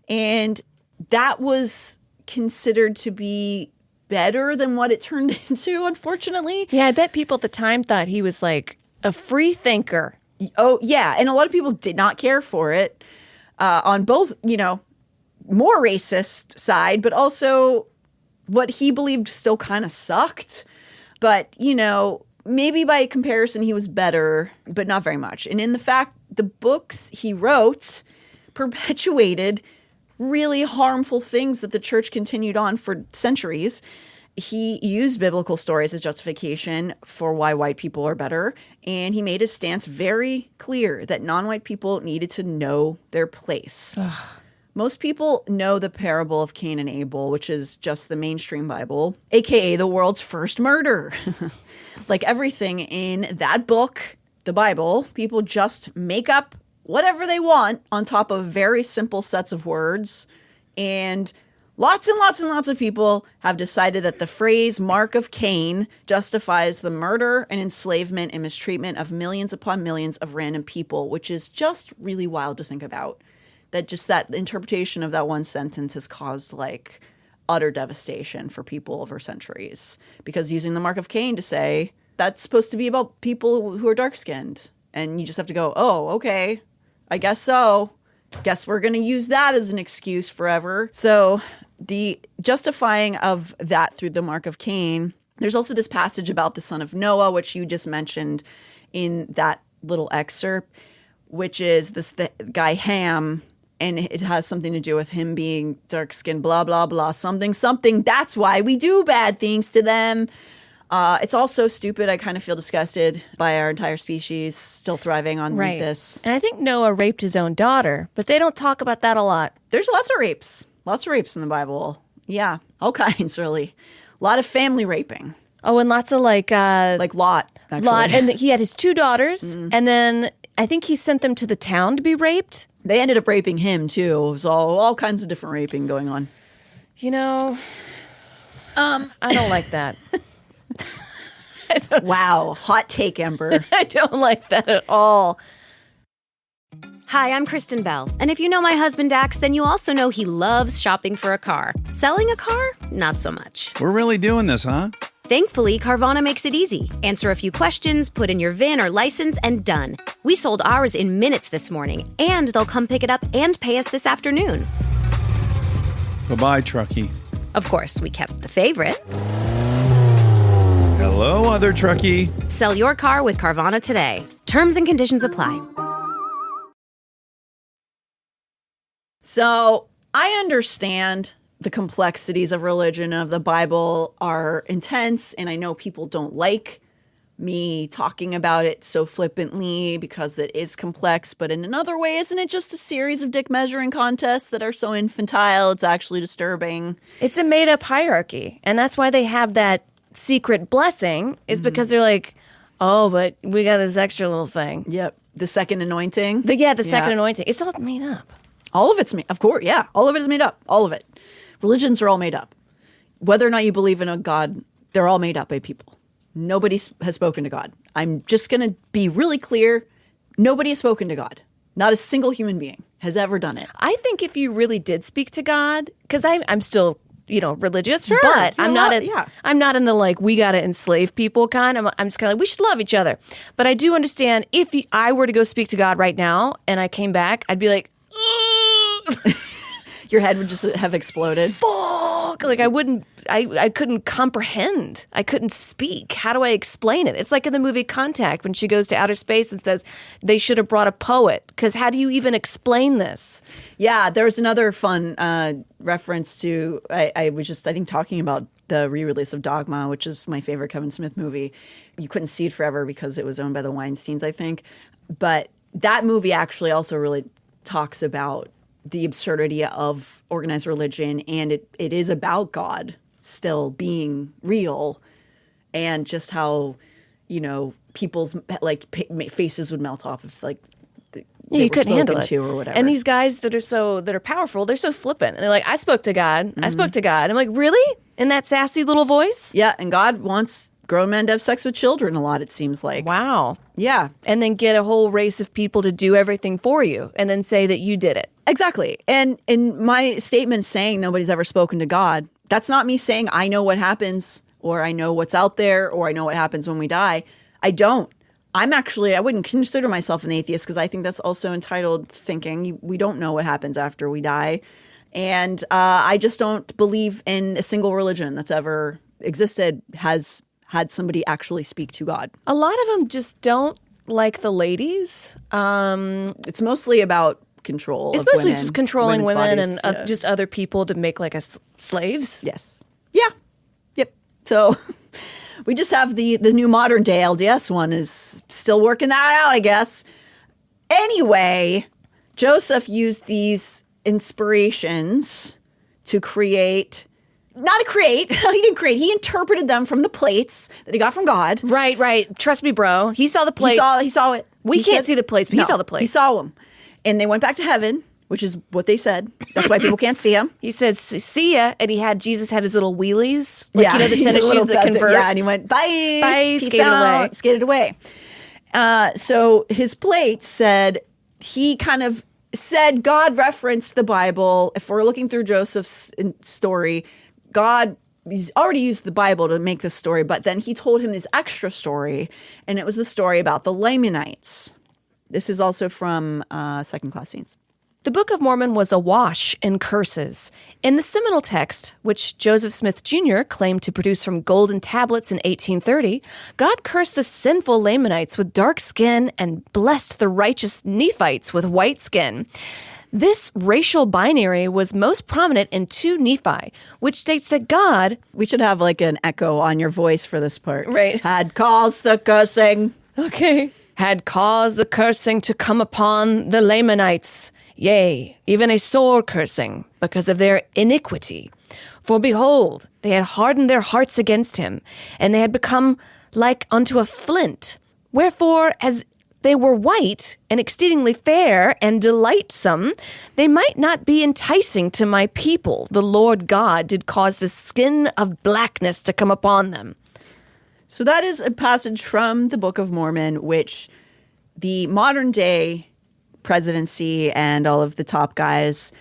Speaker 4: And that was considered to be better than what it turned into, unfortunately.
Speaker 5: Yeah, I bet people at the time thought he was like a free thinker.
Speaker 4: Oh, yeah. And a lot of people did not care for it on both, more racist side, but also what he believed still kind of sucked. But, maybe by comparison, he was better, but not very much. And in the fact, the books he wrote perpetuated really harmful things that the church continued on for centuries. He used biblical stories as justification for why white people are better, and he made his stance very clear that non-white people needed to know their place. Most people know the parable of Cain and Abel, which is just the mainstream Bible, aka the world's first murder. Like everything in that book, the Bible, people just make up whatever they want on top of very simple sets of words. And lots and lots and lots of people have decided that the phrase mark of Cain justifies the murder and enslavement and mistreatment of millions upon millions of random people, which is just really wild to think about. That just that interpretation of that one sentence has caused like utter devastation for people over centuries. Because using the mark of Cain to say that's supposed to be about people who are dark-skinned. And you just have to go, oh, okay, I guess so. Guess we're going to use that as an excuse forever. So the justifying of that through the mark of Cain, there's also this passage about the son of Noah, which you just mentioned in that little excerpt, which is the guy Ham. And it has something to do with him being dark-skinned, blah, blah, blah, something. That's why we do bad things to them. It's all so stupid. I kind of feel disgusted by our entire species still thriving on this.
Speaker 5: And I think Noah raped his own daughter, but they don't talk about that a lot.
Speaker 4: There's lots of rapes. Lots of rapes in the Bible. Yeah, all kinds, really. A lot of family raping.
Speaker 5: Oh, and lots of like
Speaker 4: Lot, actually.
Speaker 5: Lot, and he had his 2 daughters, and then I think he sent them to the town to be raped.
Speaker 4: They ended up raping him, too. It was all kinds of different raping going on.
Speaker 5: You know, I don't like that.
Speaker 4: Wow. Hot take, Ember.
Speaker 5: I don't like that at all.
Speaker 10: Hi, I'm Kristen Bell. And if you know my husband Dax, then you also know he loves shopping for a car. Selling a car? Not so much.
Speaker 11: We're really doing this, huh?
Speaker 10: Thankfully, Carvana makes it easy. Answer a few questions, put in your VIN or license, and done. We sold ours in minutes this morning, and they'll come pick it up and pay us this afternoon.
Speaker 11: Bye-bye, truckie.
Speaker 10: Of course, we kept the favorite.
Speaker 11: Hello, other truckie.
Speaker 10: Sell your car with Carvana today. Terms and conditions apply.
Speaker 4: So I understand the complexities of religion and of the Bible are intense, and I know people don't like me talking about it so flippantly because it is complex, but in another way, isn't it just a series of dick measuring contests that are so infantile, it's actually disturbing?
Speaker 5: It's a made-up hierarchy, and that's why they have that secret blessing, is because they're like, oh, but we got this extra little thing.
Speaker 4: Yep. The second anointing.
Speaker 5: The second anointing. It's all made up.
Speaker 4: All of it's made, of course, yeah. All of it is made up. All of it. Religions are all made up. Whether or not you believe in a God, they're all made up by people. Nobody has spoken to God. I'm just going to be really clear. Nobody has spoken to God. Not a single human being has ever done it.
Speaker 5: I think if you really did speak to God, because I'm still, religious,
Speaker 4: Sure,
Speaker 5: but
Speaker 4: you're
Speaker 5: I'm not in the like, we got to enslave people kind. I'm just kind of like, we should love each other. But I do understand if I were to go speak to God right now and I came back, I'd be like,
Speaker 4: your head would just have exploded.
Speaker 5: Fuck! Like I couldn't comprehend. I couldn't speak. How do I explain it? It's like in the movie Contact when she goes to outer space and says they should have brought a poet. Because how do you even explain this?
Speaker 4: Yeah, there's another fun reference to, I was just, I think, talking about the re-release of Dogma, which is my favorite Kevin Smith movie. You couldn't see it forever because it was owned by the Weinsteins, I think. But that movie actually also really talks about the absurdity of organized religion, and it is about God still being real, and just how, people's faces would melt off if
Speaker 5: you couldn't handle it
Speaker 4: or whatever.
Speaker 5: And these guys that are powerful, they're so flippant, and they're like, I spoke to God. I spoke to God. I'm like, really? In that sassy little voice?
Speaker 4: Yeah, and God wants grown men to have sex with children a lot, it seems like.
Speaker 5: Wow.
Speaker 4: Yeah.
Speaker 5: And then get a whole race of people to do everything for you and then say that you did it.
Speaker 4: Exactly. And in my statement saying nobody's ever spoken to God, that's not me saying I know what happens or I know what's out there or I know what happens when we die. I don't. I wouldn't consider myself an atheist because I think that's also entitled thinking. We don't know what happens after we die. And I just don't believe in a single religion that's ever existed has had somebody actually speak to God.
Speaker 5: A lot of them just don't like the ladies.
Speaker 4: It's mostly about control.
Speaker 5: It's
Speaker 4: of
Speaker 5: mostly
Speaker 4: women,
Speaker 5: just controlling women
Speaker 4: bodies,
Speaker 5: and just other people to make like us slaves.
Speaker 4: Yes. Yeah. Yep. So we just have the new modern day LDS one is still working that out, I guess. Anyway, Joseph used these inspirations to create. Not to create. He didn't create. He interpreted them from the plates that he got from God.
Speaker 5: Right. Trust me, bro. He saw the plates.
Speaker 4: He saw it.
Speaker 5: We can't see the plates, but he saw the plates.
Speaker 4: He saw them. And they went back to heaven, which is what they said. That's why people can't see him.
Speaker 5: He said, see ya. And Jesus had his little wheelies. Like, you know, the tennis shoes that convert.
Speaker 4: Yeah, and he went, bye.
Speaker 5: Bye,
Speaker 4: Peace
Speaker 5: skated
Speaker 4: out.
Speaker 5: away.
Speaker 4: Skated away. So his plates said, he kind of said God referenced the Bible. If we're looking through Joseph's story, he's already used the Bible to make this story, but then he told him this extra story, and it was the story about the Lamanites. This is also from Second-Class Saints.
Speaker 5: The Book of Mormon was awash in curses. In the seminal text, which Joseph Smith Jr. claimed to produce from golden tablets in 1830, God cursed the sinful Lamanites with dark skin and blessed the righteous Nephites with white skin. This racial binary was most prominent in 2 Nephi, which states that God...
Speaker 4: We should have like an echo on your voice for this part.
Speaker 5: Right.
Speaker 4: Had caused the cursing.
Speaker 5: Okay. Had caused the cursing to come upon the Lamanites. Yea, even a sore cursing, because of their iniquity. For behold, they had hardened their hearts against him, and they had become like unto a flint. Wherefore, as they were white and exceedingly fair and delightsome, they might not be enticing to my people. The Lord God did cause the skin of blackness to come upon them.
Speaker 4: So that is a passage from the Book of Mormon, which the modern day presidency and all of the top guys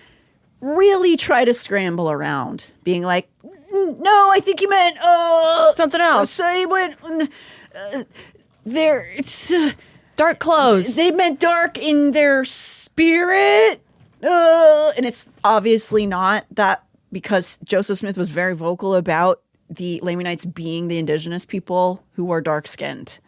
Speaker 4: really try to scramble around, being like, no, I think you meant
Speaker 5: something else.
Speaker 4: Say what? It's
Speaker 5: dark clothes.
Speaker 4: They meant dark in their spirit, and it's obviously not that, because Joseph Smith was very vocal about the Lamanites being the indigenous people who are dark skinned.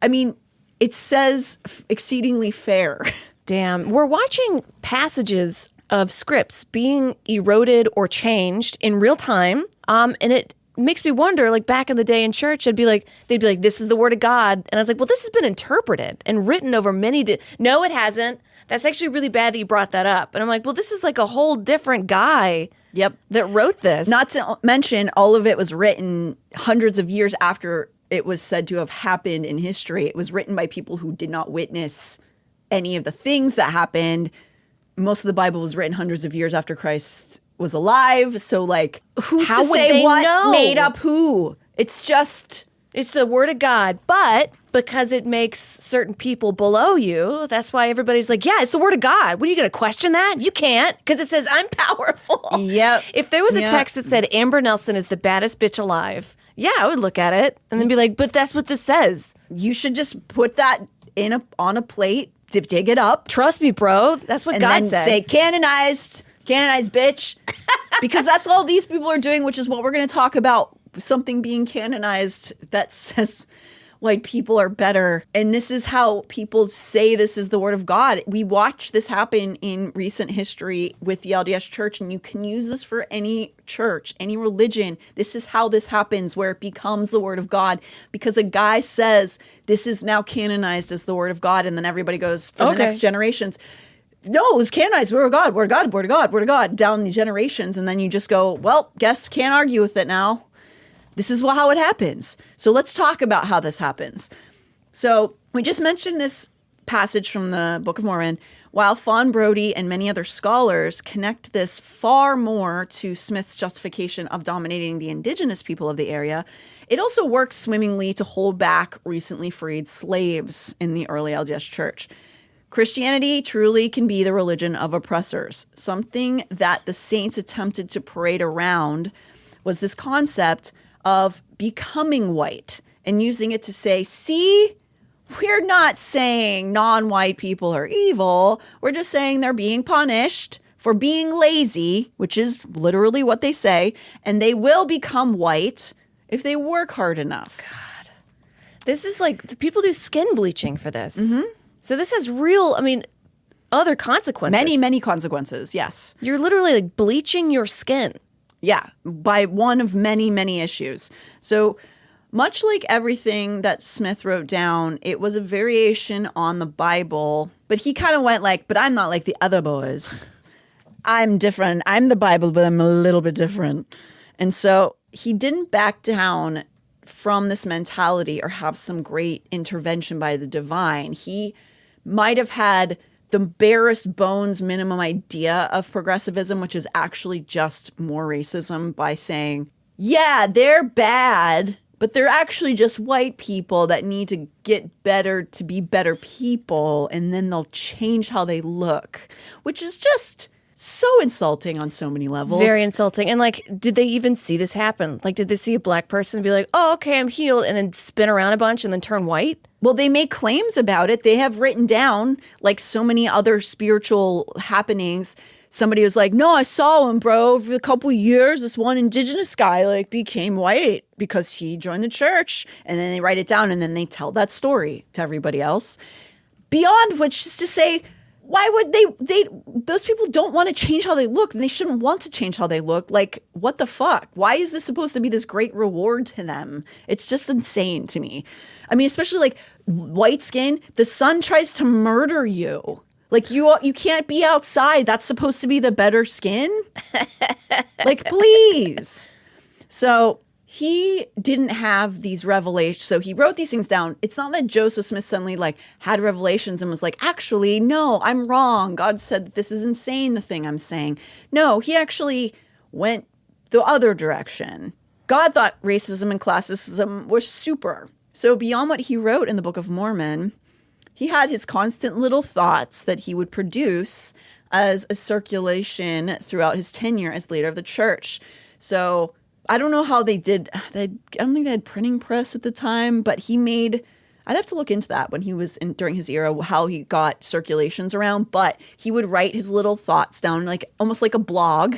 Speaker 4: I mean, it says exceedingly fair.
Speaker 5: Damn. We're watching passages of scripts being eroded or changed in real time. And it makes me wonder, like back in the day in church, they'd be like, this is the word of God. And I was like, well, this has been interpreted and written over many. No, it hasn't. That's actually really bad that you brought that up. And I'm like, well, this is like a whole different guy.
Speaker 4: Yep.
Speaker 5: That wrote this.
Speaker 4: Not to mention, all of it was written hundreds of years after it was said to have happened in history. It was written by people who did not witness any of the things that happened. Most of the Bible was written hundreds of years after Christ was alive. So, like, who's
Speaker 5: How
Speaker 4: to
Speaker 5: would
Speaker 4: say
Speaker 5: they
Speaker 4: what
Speaker 5: know?
Speaker 4: made up who? It's
Speaker 5: the word of God. But because it makes certain people below you, that's why everybody's like, yeah, it's the word of God. What are you going to question that? You can't, because it says I'm powerful.
Speaker 4: Yep.
Speaker 5: If there was a text that said Amber Nelson is the baddest bitch alive, yeah, I would look at it and then be like, but that's what this says.
Speaker 4: You should just put that on a plate, dig it up.
Speaker 5: Trust me, bro. That's what God said.
Speaker 4: And then say canonized bitch, because that's all these people are doing, which is what we're going to talk about. Something being canonized that says white people are better. And this is how people say this is the word of God. We watched this happen in recent history with the LDS church, and you can use this for any church, any religion. This is how this happens, where it becomes the word of God, because a guy says this is now canonized as the word of God, and then everybody goes for the next generations, no, it was canonized, word of God, word of God, word of God, word of God, down the generations. And then you just go, well, guess can't argue with it now. This is how it happens. So let's talk about how this happens. So we just mentioned this passage from the Book of Mormon, while Fawn Brody and many other scholars connect this far more to Smith's justification of dominating the indigenous people of the area. It also works swimmingly to hold back recently freed slaves in the early LDS church. Christianity truly can be the religion of oppressors. Something that the saints attempted to parade around was this concept of becoming white and using it to say, see, we're not saying non-white people are evil. We're just saying they're being punished for being lazy, which is literally what they say, and they will become white if they work hard enough.
Speaker 5: God. This is like, people do skin bleaching for this. Mm-hmm. So this has real, other consequences.
Speaker 4: Many, many consequences, yes.
Speaker 5: You're literally like bleaching your skin.
Speaker 4: Yeah, by one of many, many issues. So much like everything that Smith wrote down, it was a variation on the Bible, but he kind of went like, but I'm not like the other boys. I'm different. I'm the Bible, but I'm a little bit different. And so he didn't back down from this mentality or have some great intervention by the divine. He might have had the barest bones minimum idea of progressivism, which is actually just more racism, by saying, yeah, they're bad, but they're actually just white people that need to get better to be better people, and then they'll change how they look, which is just so insulting on so many levels.
Speaker 5: Very insulting. And like, did they even see this happen? Like, did they see a black person be like, oh, okay, I'm healed, and then spin around a bunch and then turn white?
Speaker 4: Well, they make claims about it. They have written down, like so many other spiritual happenings. Somebody was like, no, I saw him, bro. Over a couple years, this one indigenous guy like became white because he joined the church. And then they write it down and then they tell that story to everybody else. Beyond which is to say, why would they those people don't want to change how they look, and they shouldn't want to change how they look. Like, what the fuck? Why is this supposed to be this great reward to them? It's just insane to me. I mean, especially like white skin, the sun tries to murder you. Like, you can't be outside. That's supposed to be the better skin. Like, please. So he didn't have these revelations. So he wrote these things down. It's not that Joseph Smith suddenly like had revelations and was like, actually, no, I'm wrong. God said that this is insane, the thing I'm saying. No, he actually went the other direction. God thought racism and classism were super. So beyond what he wrote in the Book of Mormon, he had his constant little thoughts that he would produce as a circulation throughout his tenure as leader of the church. So I don't know how they did. I don't think they had printing press at the time, but he made, I'd have to look into that when he was during his era, how he got circulations around, but he would write his little thoughts down, like almost like a blog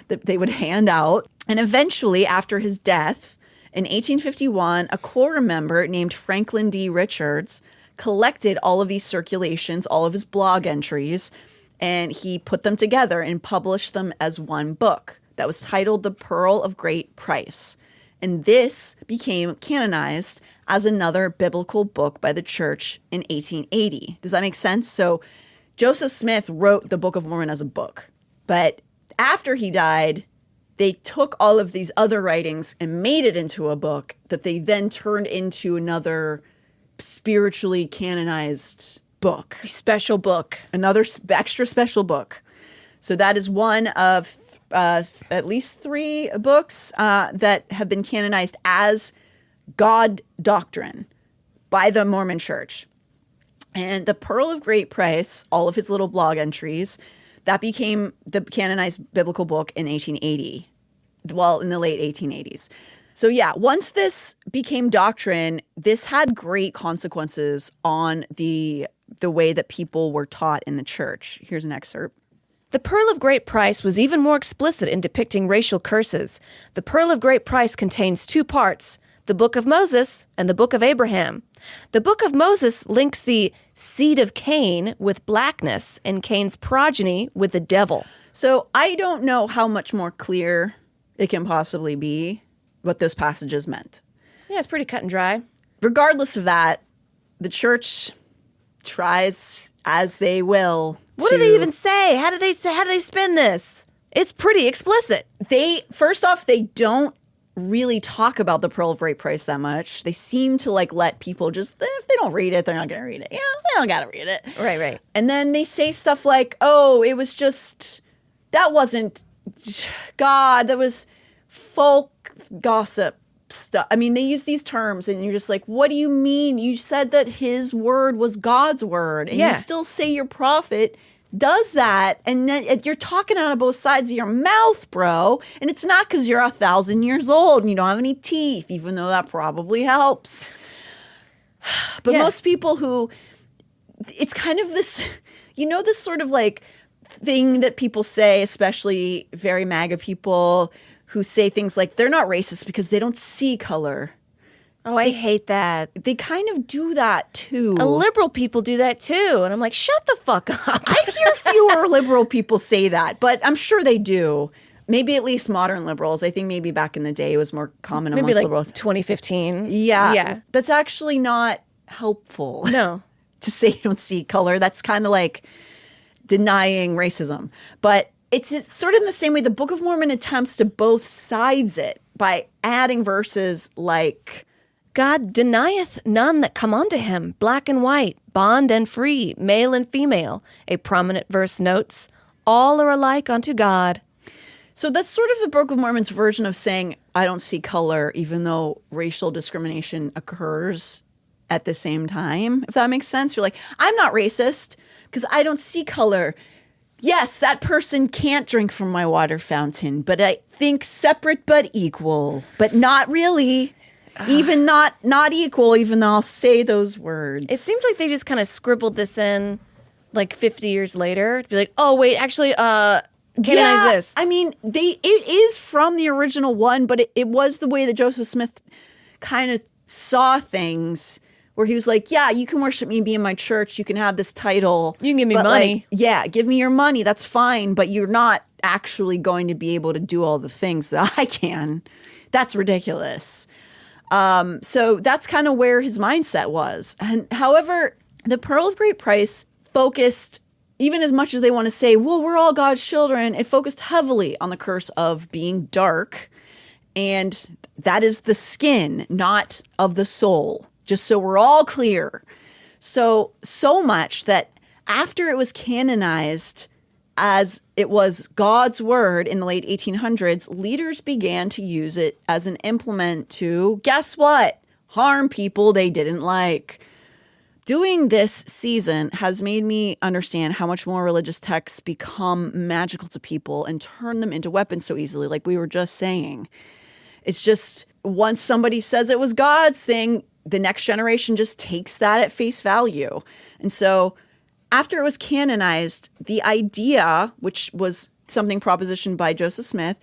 Speaker 4: that they would hand out. And eventually, after his death in 1851, a quorum member named Franklin D. Richards collected all of these circulations, all of his blog entries, and he put them together and published them as one book that was titled The Pearl of Great Price. And this became canonized as another biblical book by the church in 1880. Does that make sense? So Joseph Smith wrote the Book of Mormon as a book. But after he died, they took all of these other writings and made it into a book that they then turned into another spiritually canonized book.
Speaker 5: Special book.
Speaker 4: Another extra special book. So that is one of at least 3 books that have been canonized as God doctrine by the Mormon Church. And the Pearl of Great Price, all of his little blog entries, that became the canonized biblical book in 1880. Well, in the late 1880s. So yeah, once this became doctrine, this had great consequences on the way that people were taught in the church. Here's an excerpt.
Speaker 5: The Pearl of Great Price was even more explicit in depicting racial curses. The Pearl of Great Price contains 2 parts, the Book of Moses and the Book of Abraham. The Book of Moses links the seed of Cain with blackness and Cain's progeny with the devil.
Speaker 4: So I don't know how much more clear it can possibly be what those passages meant.
Speaker 5: Yeah, it's pretty cut and dry.
Speaker 4: Regardless of that, the church tries as they will.
Speaker 5: What do they even say? How do they spin this? It's pretty explicit.
Speaker 4: First off, they don't really talk about the Pearl of Great Price that much. They seem to like let people just, if they don't read it, they're not going to read it. You know, they don't got to read it.
Speaker 5: Right.
Speaker 4: And then they say stuff like, oh, it was just, that wasn't God, that was folk gossip stuff. I mean, they use these terms and you're just like, what do you mean? You said that his word was God's word, and you still say your prophet does that, and then you're talking out of both sides of your mouth, bro. And it's not because you're 1,000 years old and you don't have any teeth, even though that probably helps. But most people who, it's kind of this, this sort of like thing that people say, especially very MAGA people, who say things like they're not racist because they don't see color.
Speaker 5: Oh, I hate that.
Speaker 4: They kind of do that too.
Speaker 5: Liberal people do that too. And I'm like, shut the fuck up.
Speaker 4: I hear fewer liberal people say that, but I'm sure they do. Maybe at least modern liberals. I think maybe back in the day it was more common amongst liberals.
Speaker 5: 2015.
Speaker 4: Yeah. That's actually not helpful.
Speaker 5: No.
Speaker 4: To say you don't see color. That's kind of like denying racism. But it's sort of in the same way the Book of Mormon attempts to both sides it by adding verses like,
Speaker 5: God denieth none that come unto him, black and white, bond and free, male and female. A prominent verse notes, all are alike unto God.
Speaker 4: So that's sort of the Book of Mormon's version of saying, I don't see color, even though racial discrimination occurs at the same time, if that makes sense. You're like, I'm not racist because I don't see color. Yes, that person can't drink from my water fountain, but I think separate but equal, but not really. Even not equal, even though I'll say those words.
Speaker 5: It seems like they just kind of scribbled this in like 50 years later to be like, oh, wait, actually, canonize this.
Speaker 4: I mean, it is from the original one, but it was the way that Joseph Smith kind of saw things, where he was like, yeah, you can worship me, be in my church, you can have this title.
Speaker 5: You can give me money.
Speaker 4: Yeah, give me your money, that's fine, but you're not actually going to be able to do all the things that I can. That's ridiculous. So that's kind of where his mindset was. And however, the Pearl of Great Price focused, even as much as they want to say, well, we're all God's children, it focused heavily on the curse of being dark. And that is the skin, not of the soul, just so we're all clear. So much that after it was canonized as it was God's word in the late 1800s, leaders began to use it as an implement to, guess what? Harm people they didn't like. Doing this season has made me understand how much more religious texts become magical to people and turn them into weapons so easily, like we were just saying. It's just, once somebody says it was God's thing, the next generation just takes that at face value. And so after it was canonized, the idea, which was something proposed by Joseph Smith,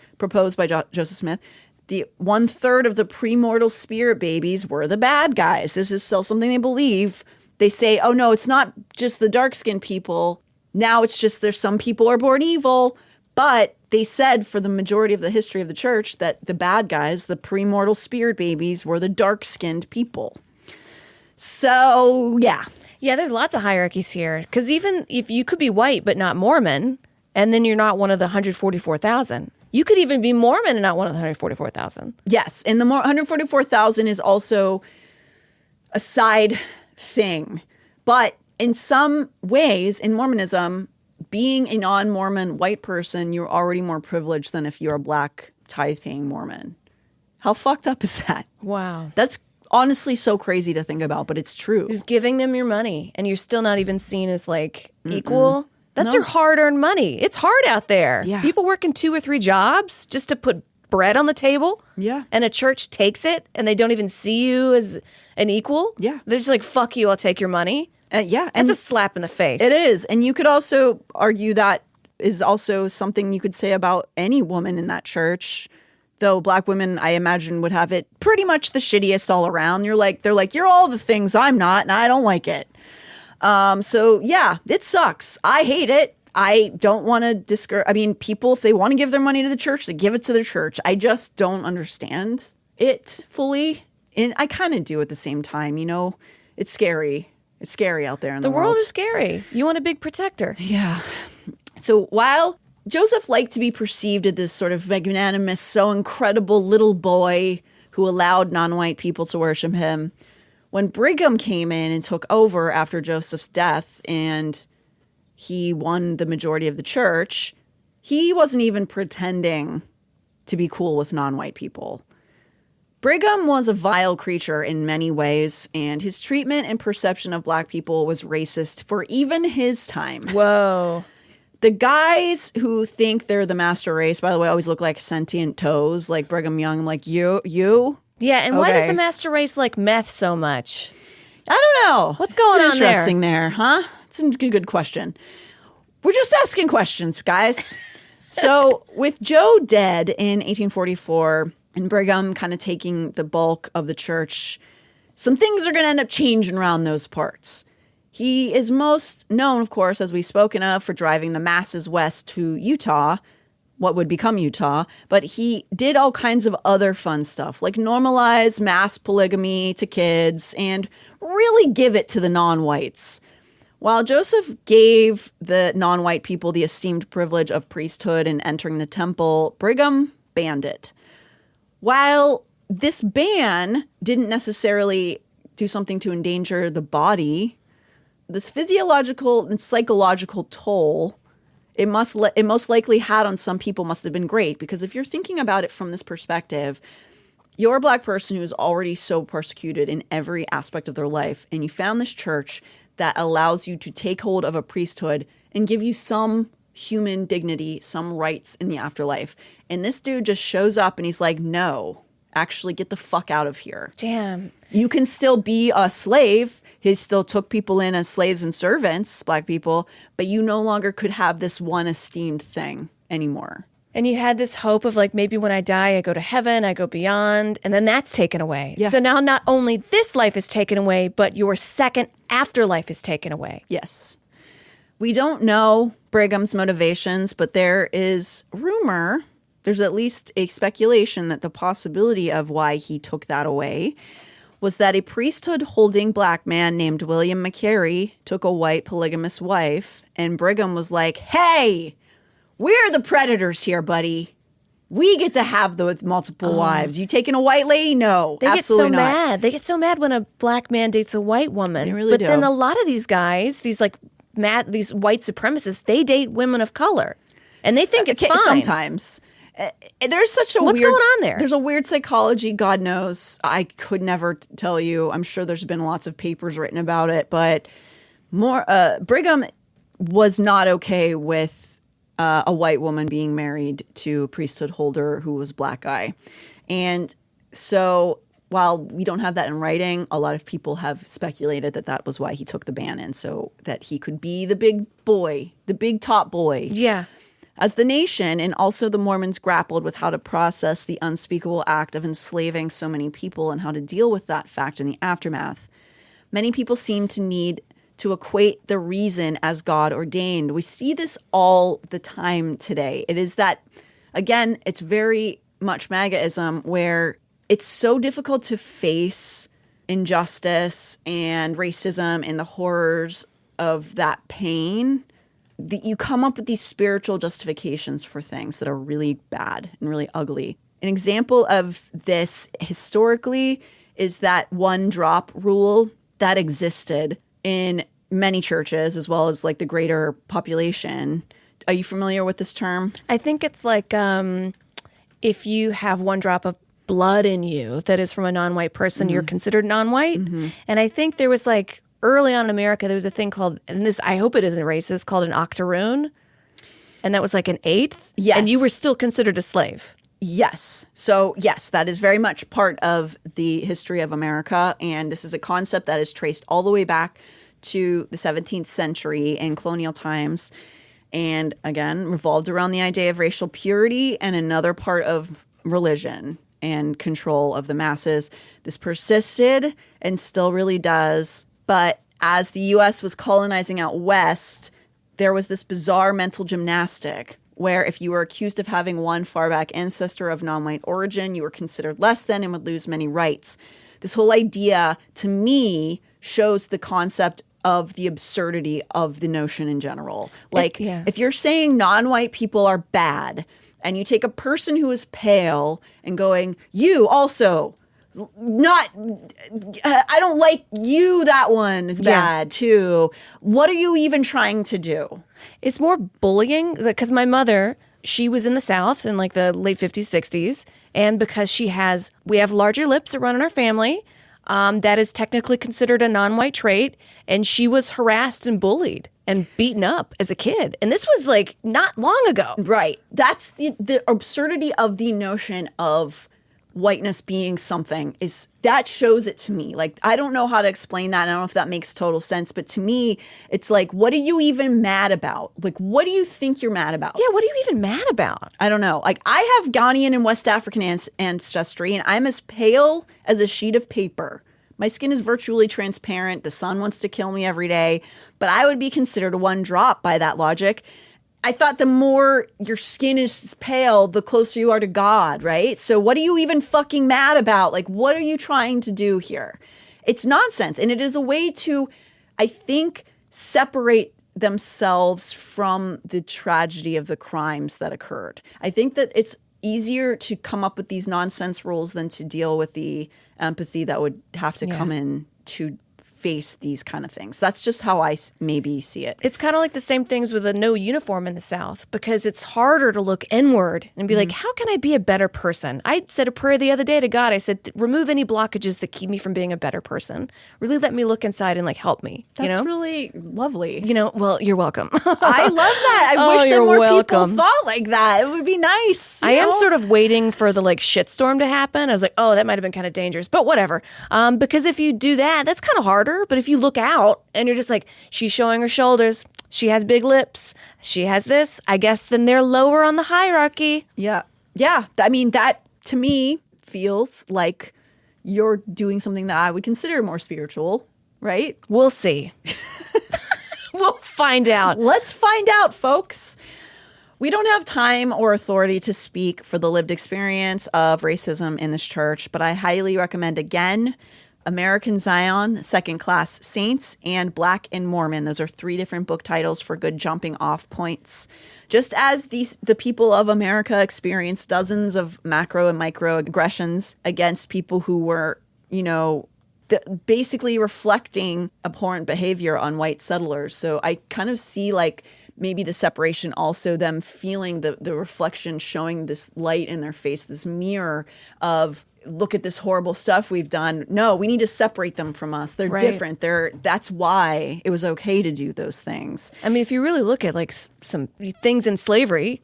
Speaker 4: the 1/3 of the premortal spirit babies were the bad guys. This is still something they believe. They say, oh no, it's not just the dark-skinned people. Now it's just there's some people are born evil. But they said for the majority of the history of the church that the bad guys, the premortal spirit babies, were the dark-skinned people. So, yeah.
Speaker 5: Yeah, there's lots of hierarchies here. Because even if you could be white but not Mormon, and then you're not one of the 144,000. You could even be Mormon and not one of the 144,000.
Speaker 4: Yes, and the 144,000 is also a side thing. But in some ways, in Mormonism, being a non-Mormon white person, you're already more privileged than if you're a black tithe-paying Mormon. How fucked up is that?
Speaker 5: Wow.
Speaker 4: That's honestly so crazy to think about, but it's true.
Speaker 5: Just giving them your money, and you're still not even seen as like equal. That's your hard-earned money. It's hard out there.
Speaker 4: Yeah.
Speaker 5: People working 2 or 3 jobs just to put bread on the table.
Speaker 4: Yeah.
Speaker 5: And a church takes it, and they don't even see you as an equal.
Speaker 4: Yeah.
Speaker 5: They're just like, fuck you, I'll take your money.
Speaker 4: Yeah.
Speaker 5: That's a slap in the face.
Speaker 4: It is. And you could also argue that is also something you could say about any woman in that church. Though black women, I imagine, would have it pretty much the shittiest all around. They're like, you're all the things I'm not, and I don't like it. So yeah, it sucks. I hate it. I don't want to discourage. I mean, people, if they want to give their money to the church, they give it to their church. I just don't understand it fully. And I kind of do at the same time. You know, it's scary. It's scary out there in the world.
Speaker 5: The world is scary. You want a big protector.
Speaker 4: Yeah. So while Joseph liked to be perceived as this sort of magnanimous, so incredible little boy who allowed non-white people to worship him, when Brigham came in and took over after Joseph's death and he won the majority of the church, he wasn't even pretending to be cool with non-white people. Brigham was a vile creature in many ways, and his treatment and perception of black people was racist for even his time.
Speaker 5: Whoa.
Speaker 4: The guys who think they're the master race, by the way, always look like sentient toes, like Brigham Young. I'm like, you?
Speaker 5: Yeah, and why
Speaker 4: Okay.
Speaker 5: does the master race like meth so much?
Speaker 4: I don't know.
Speaker 5: What's going on there?
Speaker 4: Interesting there, huh? It's a good question. We're just asking questions, guys. So with Joe dead in 1844 and Brigham kind of taking the bulk of the church, some things are going to end up changing around those parts. He is most known, of course, as we've spoken of, for driving the masses west to Utah, what would become Utah, but he did all kinds of other fun stuff, like normalize mass polygamy to kids and really give it to the non-whites. While Joseph gave the non-white people the esteemed privilege of priesthood and entering the temple, Brigham banned it. While this ban didn't necessarily do something to endanger the body, this physiological and psychological toll it most likely had on some people must have been great. Because if you're thinking about it from this perspective, you're a black person who's already so persecuted in every aspect of their life, and you found this church that allows you to take hold of a priesthood and give you some human dignity, some rights in the afterlife. And this dude just shows up and he's like, no, actually get the fuck out of here.
Speaker 5: Damn.
Speaker 4: You can still be a slave. He still took people in as slaves and servants, black people, but you no longer could have this one esteemed thing anymore.
Speaker 5: And you had this hope of like, maybe when I die, I go to heaven, I go beyond, and then that's taken away.
Speaker 4: Yeah.
Speaker 5: So now not only this life is taken away, but your second afterlife is taken away.
Speaker 4: Yes. We don't know Brigham's motivations, but there is rumor, there's at least a speculation that the possibility of why he took that away was that a priesthood-holding black man named William McCary took a white polygamous wife, and Brigham was like, hey, we're the predators here, buddy. We get to have those multiple wives. You taking a white lady? No,
Speaker 5: They
Speaker 4: absolutely
Speaker 5: get so
Speaker 4: not.
Speaker 5: mad. They get so mad when a black man dates a white woman.
Speaker 4: They really
Speaker 5: but
Speaker 4: do.
Speaker 5: then a lot of these guys, these white supremacists, they date women of color. And they think it's
Speaker 4: Okay,
Speaker 5: fine.
Speaker 4: Sometimes. There's such a
Speaker 5: What's
Speaker 4: weird,
Speaker 5: going on there?
Speaker 4: There's a weird psychology. God knows. I could never tell you. I'm sure there's been lots of papers written about it, but Brigham was not okay with a white woman being married to a priesthood holder who was black guy. And so while we don't have that in writing, a lot of people have speculated that that was why he took the ban in, so that he could be the big boy, the big top boy.
Speaker 5: Yeah.
Speaker 4: As the nation and also the Mormons grappled with how to process the unspeakable act of enslaving so many people and how to deal with that fact in the aftermath, many people seem to need to equate the reason as God ordained. We see this all the time today. It is that, again, it's very much MAGAism where it's so difficult to face injustice and racism and the horrors of that pain. You come up with these spiritual justifications for things that are really bad and really ugly. An example of this historically is that one drop rule that existed in many churches as well as like the greater population. Are you familiar with this term?
Speaker 5: I think it's like if you have one drop of blood in you that is from a non-white person, you're considered non-white. And I think there was like early on in America, there was a thing called, and this, I hope it isn't racist, called an octoroon. And that was like an eighth.
Speaker 4: Yes.
Speaker 5: And you were still considered a slave.
Speaker 4: Yes. So, yes, that is very much part of the history of America. And this is a concept that is traced all the way back to the 17th century in colonial times. And again, revolved around the idea of racial purity and another part of religion and control of the masses. This persisted and still really does. But as the U.S. was colonizing out west, there was this bizarre mental gymnastic where if you were accused of having one far back ancestor of non-white origin, you were considered less than and would lose many rights. This whole idea, to me, shows the concept of the absurdity of the notion in general. Like, if you're saying non-white people are bad, and you take a person who is pale and going, you also... I don't like you, that one is bad too. What are you even trying to do?
Speaker 5: It's more bullying because my mother, she was in the South in like the late 50s, 60s. And because we have larger lips that run in our family, that is technically considered a non-white trait. And she was harassed and bullied and beaten up as a kid. And this was like not long ago.
Speaker 4: Right. That's the absurdity of the notion of whiteness being something is that shows it to me. Like, I don't know how to explain that. I don't know if that makes total sense, but to me, it's like, what are you even mad about? Like, what do you think you're mad about?
Speaker 5: Yeah, what are you even mad about?
Speaker 4: I don't know. Like, I have Ghanaian and West African ancestry, and I'm as pale as a sheet of paper. My skin is virtually transparent. The sun wants to kill me every day, but I would be considered a one drop by that logic. I thought the more your skin is pale, the closer you are to God, right? So what are you even fucking mad about? Like, what are you trying to do here? It's nonsense. And it is a way to, I think, separate themselves from the tragedy of the crimes that occurred. I think that it's easier to come up with these nonsense rules than to deal with the empathy that would have to come in to face these kind of things. That's just how I maybe see it.
Speaker 5: It's kind of like the same things with a no uniform in the South, because it's harder to look inward and be like, how can I be a better person? I said a prayer the other day to God. I said, remove any blockages that keep me from being a better person. Really let me look inside and like help me.
Speaker 4: That's really lovely.
Speaker 5: Well, you're welcome.
Speaker 4: I love that. I wish that more people thought like that. It would be nice.
Speaker 5: I am sort of waiting for the like shitstorm to happen. I was like, oh, that might have been kind of dangerous, but whatever. Because if you do that, that's kind of harder. But if you look out and you're just like, she's showing her shoulders, she has big lips, she has this, I guess then they're lower on the hierarchy.
Speaker 4: Yeah. Yeah. I mean, that to me feels like you're doing something that I would consider more spiritual, right?
Speaker 5: We'll see. We'll find out.
Speaker 4: Let's find out, folks. We don't have time or authority to speak for the lived experience of racism in this church, but I highly recommend, again, American Zion, Secondass Saints, and Black and Mormon. Those are 3 different book titles for good jumping off points. Just as the people of America experienced dozens of macro and micro aggressions against people who were, basically reflecting abhorrent behavior on white settlers. So I kind of see like maybe the separation, also them feeling the reflection, showing this light in their face, this mirror of, look at this horrible stuff we've done. No, we need to separate them from us. They're different. That's why it was okay to do those things.
Speaker 5: I mean, if you really look at like some things in slavery,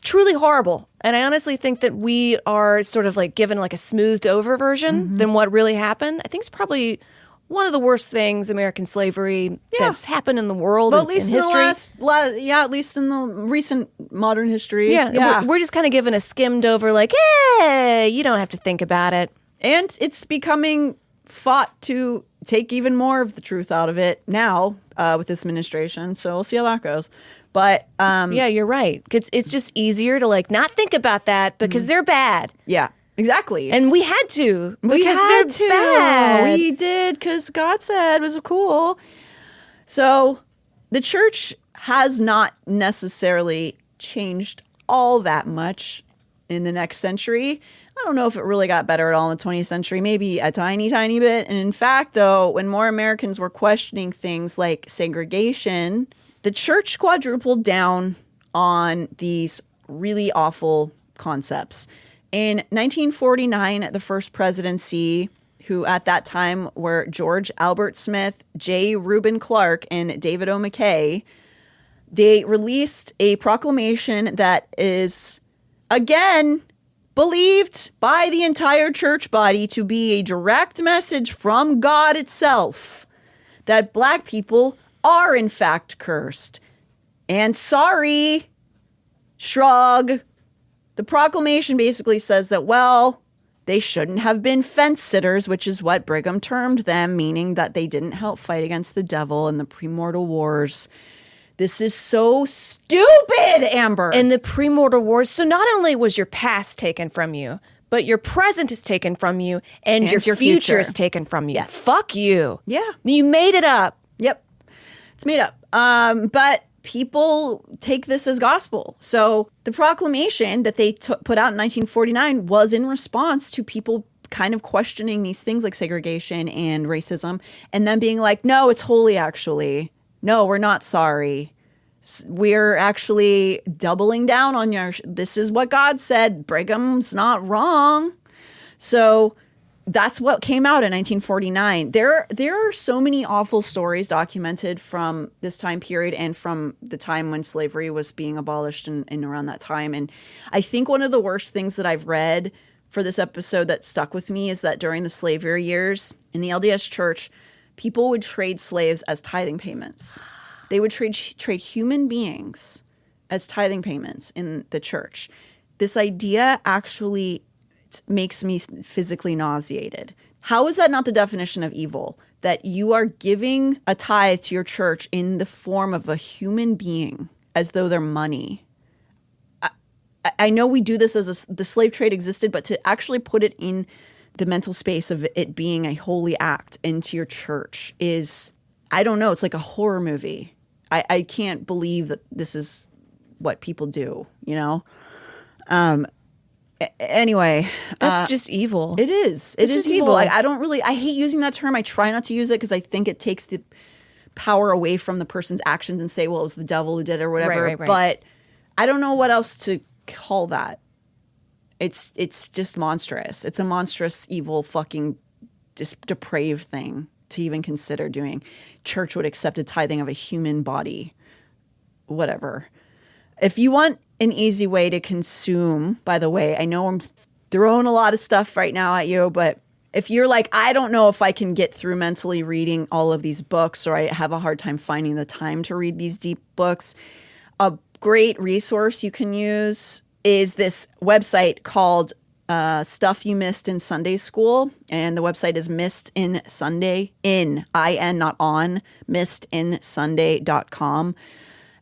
Speaker 5: truly horrible. And I honestly think that we are sort of like given like a smoothed over version than what really happened. I think it's probably one of the worst things, American slavery, that's happened in the world,
Speaker 4: at least
Speaker 5: in history.
Speaker 4: At least in the recent modern history.
Speaker 5: Yeah. We're just kind of given a skimmed over like, hey, you don't have to think about it.
Speaker 4: And it's becoming fought to take even more of the truth out of it now with this administration. So we'll see how that goes. But
Speaker 5: yeah, you're right. It's just easier to like not think about that because they're bad.
Speaker 4: Yeah. Exactly.
Speaker 5: And we had to.
Speaker 4: Because
Speaker 5: they're bad.
Speaker 4: We did because God said it was cool. So the church has not necessarily changed all that much in the next century. I don't know if it really got better at all in the 20th century, maybe a tiny, tiny bit. And in fact, though, when more Americans were questioning things like segregation, the church quadrupled down on these really awful concepts. In 1949, the first presidency, who at that time were George Albert Smith, J. Reuben Clark, and David O. McKay, they released a proclamation that is, again, believed by the entire church body to be a direct message from God itself that Black people are in fact cursed. And sorry, shrug. The proclamation basically says that, well, they shouldn't have been fence sitters, which is what Brigham termed them, meaning that they didn't help fight against the devil in the premortal wars. This is so stupid, Amber.
Speaker 5: In the premortal wars, so not only was your past taken from you, but your present is taken from you, and your future is taken from you.
Speaker 4: Yes.
Speaker 5: Fuck you.
Speaker 4: Yeah.
Speaker 5: You made it up.
Speaker 4: Yep. It's made up. But people take this as gospel. So the proclamation that they put out in 1949 was in response to people kind of questioning these things like segregation and racism, and then being like, no, it's holy, actually. No, we're not sorry. We're actually doubling down on this is what God said. Brigham's not wrong. So that's what came out in 1949. There are so many awful stories documented from this time period and from the time when slavery was being abolished and around that time. And I think one of the worst things that I've read for this episode that stuck with me is that during the slavery years in the LDS church, people would trade slaves as tithing payments. They would trade human beings as tithing payments in the church. This idea actually makes me physically nauseated. How is that not the definition of evil? That you are giving a tithe to your church in the form of a human being as though they're money. I know we do this as the slave trade existed, but to actually put it in the mental space of it being a holy act into your church is I don't know. It's like a horror movie. I can't believe that this is what people do, you know? Anyway.
Speaker 5: That's just evil.
Speaker 4: It is. It
Speaker 5: It's
Speaker 4: is
Speaker 5: just
Speaker 4: evil.
Speaker 5: evil.
Speaker 4: I hate using that term. I try not to use it because I think it takes the power away from the person's actions and say, well, it was the devil who did it or whatever.
Speaker 5: Right.
Speaker 4: But I don't know what else to call that. It's just monstrous. It's a monstrous, evil, fucking depraved thing to even consider doing. Church would accept a tithing of a human body. Whatever. If you want an easy way to consume, by the way, I know I'm throwing a lot of stuff right now at you, but if you're like, I don't know if I can get through mentally reading all of these books, or I have a hard time finding the time to read these deep books, a great resource you can use is this website called Stuff You Missed in Sunday School. And the website is Missed in Sunday, I-N, not on, missedinsunday.com.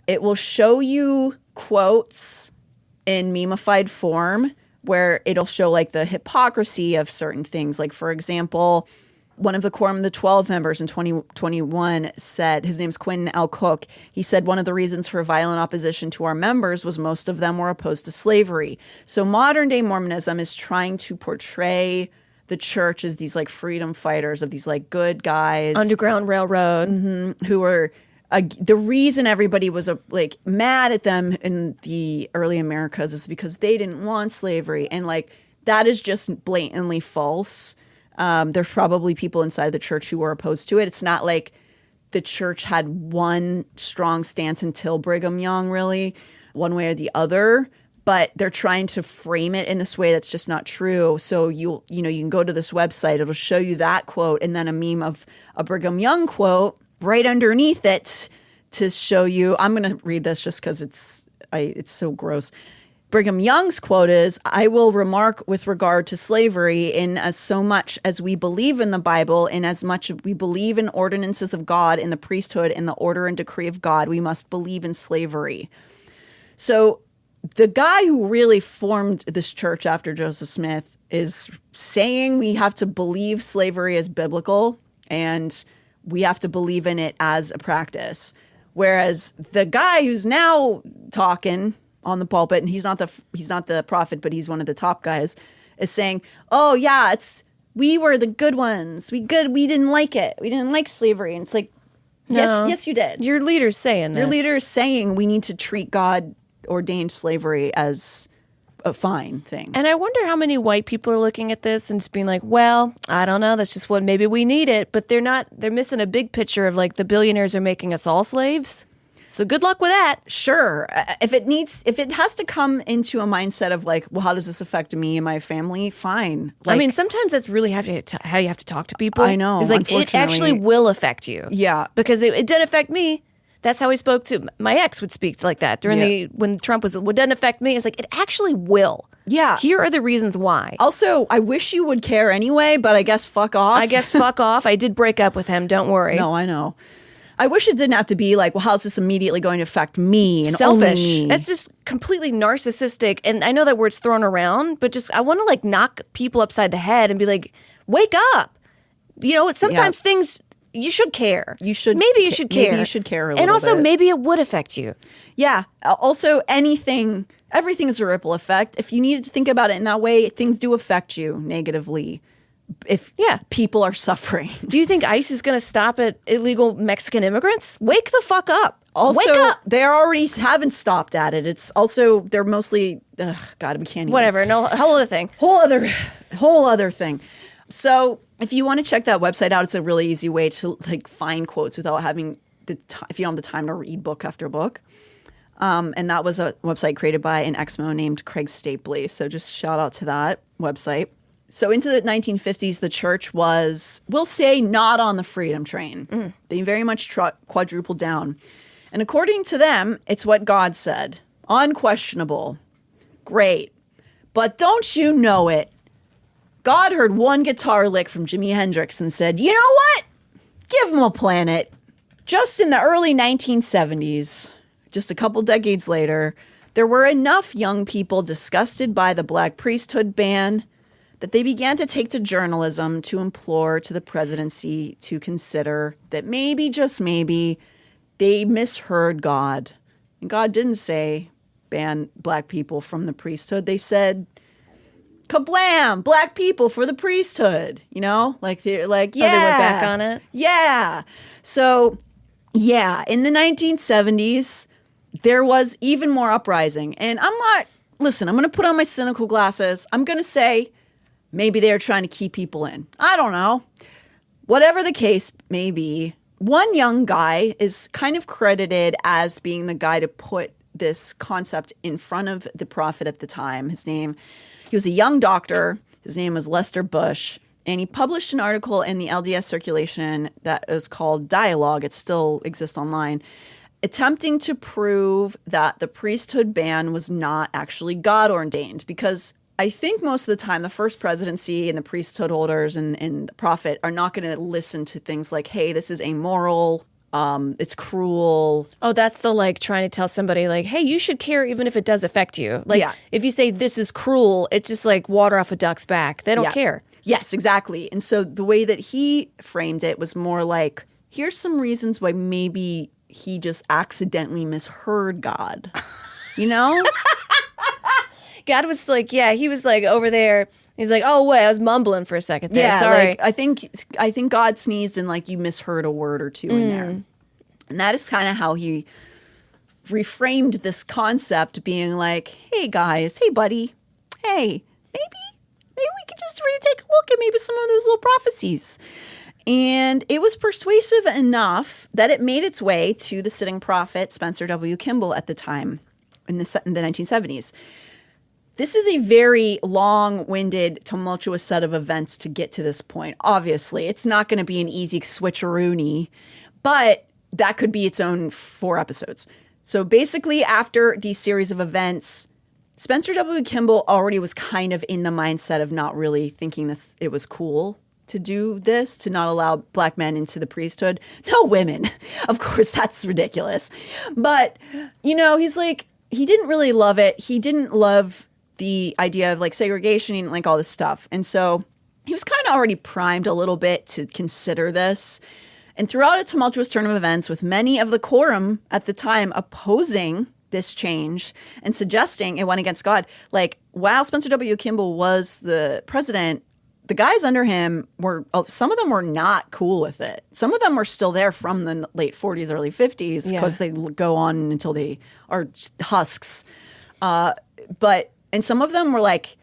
Speaker 4: It will show you quotes in memeified form where it'll show like the hypocrisy of certain things. Like, for example, one of the Quorum of the 12 members in 2021 said, his name's Quinn L. Cook, he said one of the reasons for violent opposition to our members was most of them were opposed to slavery. So modern day Mormonism is trying to portray the church as these like freedom fighters, of these like good guys.
Speaker 5: Underground Railroad.
Speaker 4: Who are the reason everybody was like mad at them in the early Americas is because they didn't want slavery. And like that is just blatantly false. There's probably people inside the church who were opposed to it. It's not like the church had one strong stance until Brigham Young, really, one way or the other. But they're trying to frame it in this way that's just not true. So you can go to this website. It'll show you that quote and then a meme of a Brigham Young quote right underneath it to show you. I'm going to read this just because it's so gross. Brigham Young's quote is, I will remark with regard to slavery, in as so much as we believe in the Bible, in as much as we believe in ordinances of God, in the priesthood, in the order and decree of God, we must believe in slavery. So the guy who really formed this church after Joseph Smith is saying we have to believe slavery is biblical and we have to believe in it as a practice. Whereas the guy who's now talking on the pulpit, and he's not the prophet, but he's one of the top guys, is saying, oh yeah, we were the good ones. We didn't like it. We didn't like slavery. And it's like,
Speaker 5: No.
Speaker 4: yes, you did.
Speaker 5: Your leader's saying this.
Speaker 4: Your leader is saying we need to treat God ordained slavery as a fine thing.
Speaker 5: And I wonder how many white people are looking at this and just being like, well, I don't know, that's just what, maybe we need it. But they're missing a big picture of like the billionaires are making us all slaves. So good luck with that.
Speaker 4: Sure. If it has to come into a mindset of like, well, how does this affect me and my family? Fine.
Speaker 5: I mean, sometimes that's really how you have to talk to people.
Speaker 4: I know.
Speaker 5: It's like, it actually will affect you.
Speaker 4: Yeah.
Speaker 5: Because it didn't affect me. That's how he spoke to my ex would speak like that when Trump was, what doesn't affect me. It's like, it actually will.
Speaker 4: Yeah.
Speaker 5: Here are the reasons why.
Speaker 4: Also, I wish you would care anyway, but I guess fuck off.
Speaker 5: I did break up with him. Don't worry.
Speaker 4: No, I know. I wish it didn't have to be like, well, how's this immediately going to affect me and
Speaker 5: selfish.
Speaker 4: Only me?
Speaker 5: That's just completely narcissistic. And I know that word's thrown around, but just I want to like knock people upside the head and be like, wake up. You know, sometimes things you should care.
Speaker 4: You should.
Speaker 5: Maybe you should care.
Speaker 4: Maybe you should care a little
Speaker 5: And also
Speaker 4: bit.
Speaker 5: maybe it would affect you.
Speaker 4: Yeah. Also, everything is a ripple effect. If you needed to think about it in that way, things do affect you negatively. If people are suffering.
Speaker 5: Do you think ICE is going to stop at illegal Mexican immigrants? Wake the fuck up.
Speaker 4: Also,
Speaker 5: wake up.
Speaker 4: They already haven't stopped at it. It's also, they're mostly, God, we can't even.
Speaker 5: Whatever. No, whole other thing.
Speaker 4: Whole other thing. So if you want to check that website out, it's a really easy way to like find quotes without having if you don't have the time to read book after book. And that was a website created by an ex-Mo named Craig Stapley. So just shout out to that website. So into the 1950s, the church was, we'll say, not on the freedom train. They very much quadrupled down. And according to them, it's what God said. Unquestionable. Great. But don't you know it? God heard one guitar lick from Jimi Hendrix and said, you know what? Give him a planet. Just in the early 1970s, just a couple decades later, there were enough young people disgusted by the Black priesthood ban that they began to take to journalism to implore to the presidency to consider that maybe, just maybe, they misheard God. And God didn't say ban black people from the priesthood. They said, kablam, black people for the priesthood. You know, like they're like, yeah.
Speaker 5: Oh, they went back on it?
Speaker 4: Yeah. So, yeah, in the 1970s, there was even more uprising. And I'm going to put on my cynical glasses. I'm going to say maybe they're trying to keep people in. I don't know. Whatever the case may be, one young guy is kind of credited as being the guy to put this concept in front of the prophet at the time. He was a young doctor. His name was Lester Bush. And he published an article in the LDS circulation that is called Dialogue. It still exists online, attempting to prove that the priesthood ban was not actually God ordained. Because I think most of the time the first presidency and the priesthood holders and the prophet are not going to listen to things like, hey, this is amoral, it's cruel.
Speaker 5: Oh, that's the like trying to tell somebody like, hey, you should care even if it does affect you. Like if you say this is cruel, it's just like water off a duck's back. They don't care.
Speaker 4: Yes, exactly. And so the way that he framed it was more like, here's some reasons why maybe he just accidentally misheard God, you know?
Speaker 5: God was like, he was like over there. He's like, oh, wait, I was mumbling for a second there.
Speaker 4: Yeah,
Speaker 5: sorry.
Speaker 4: like, I think God sneezed and like you misheard a word or two in there. And that is kind of how he reframed this concept, being like, hey, guys, hey, buddy, hey, maybe we could just really take a look at maybe some of those little prophecies. And it was persuasive enough that it made its way to the sitting prophet, Spencer W. Kimball, at the time in the 1970s. This is a very long-winded, tumultuous set of events to get to this point. Obviously, it's not going to be an easy switcheroony, but that could be its own 4 episodes. So basically, after these series of events, Spencer W. Kimball already was kind of in the mindset of not really thinking it was cool to do this, to not allow black men into the priesthood. No women. Of course, that's ridiculous. But, you know, he's like, he didn't really love it. He didn't love the idea of like segregation and like all this stuff. And so he was kind of already primed a little bit to consider this. And throughout a tumultuous turn of events, with many of the quorum at the time opposing this change and suggesting it went against God. Like, while Spencer W. Kimball was the president, the guys under him some of them were not cool with it. Some of them were still there from the late 40s, early 50s, because they go on until they are husks. And some of them were like,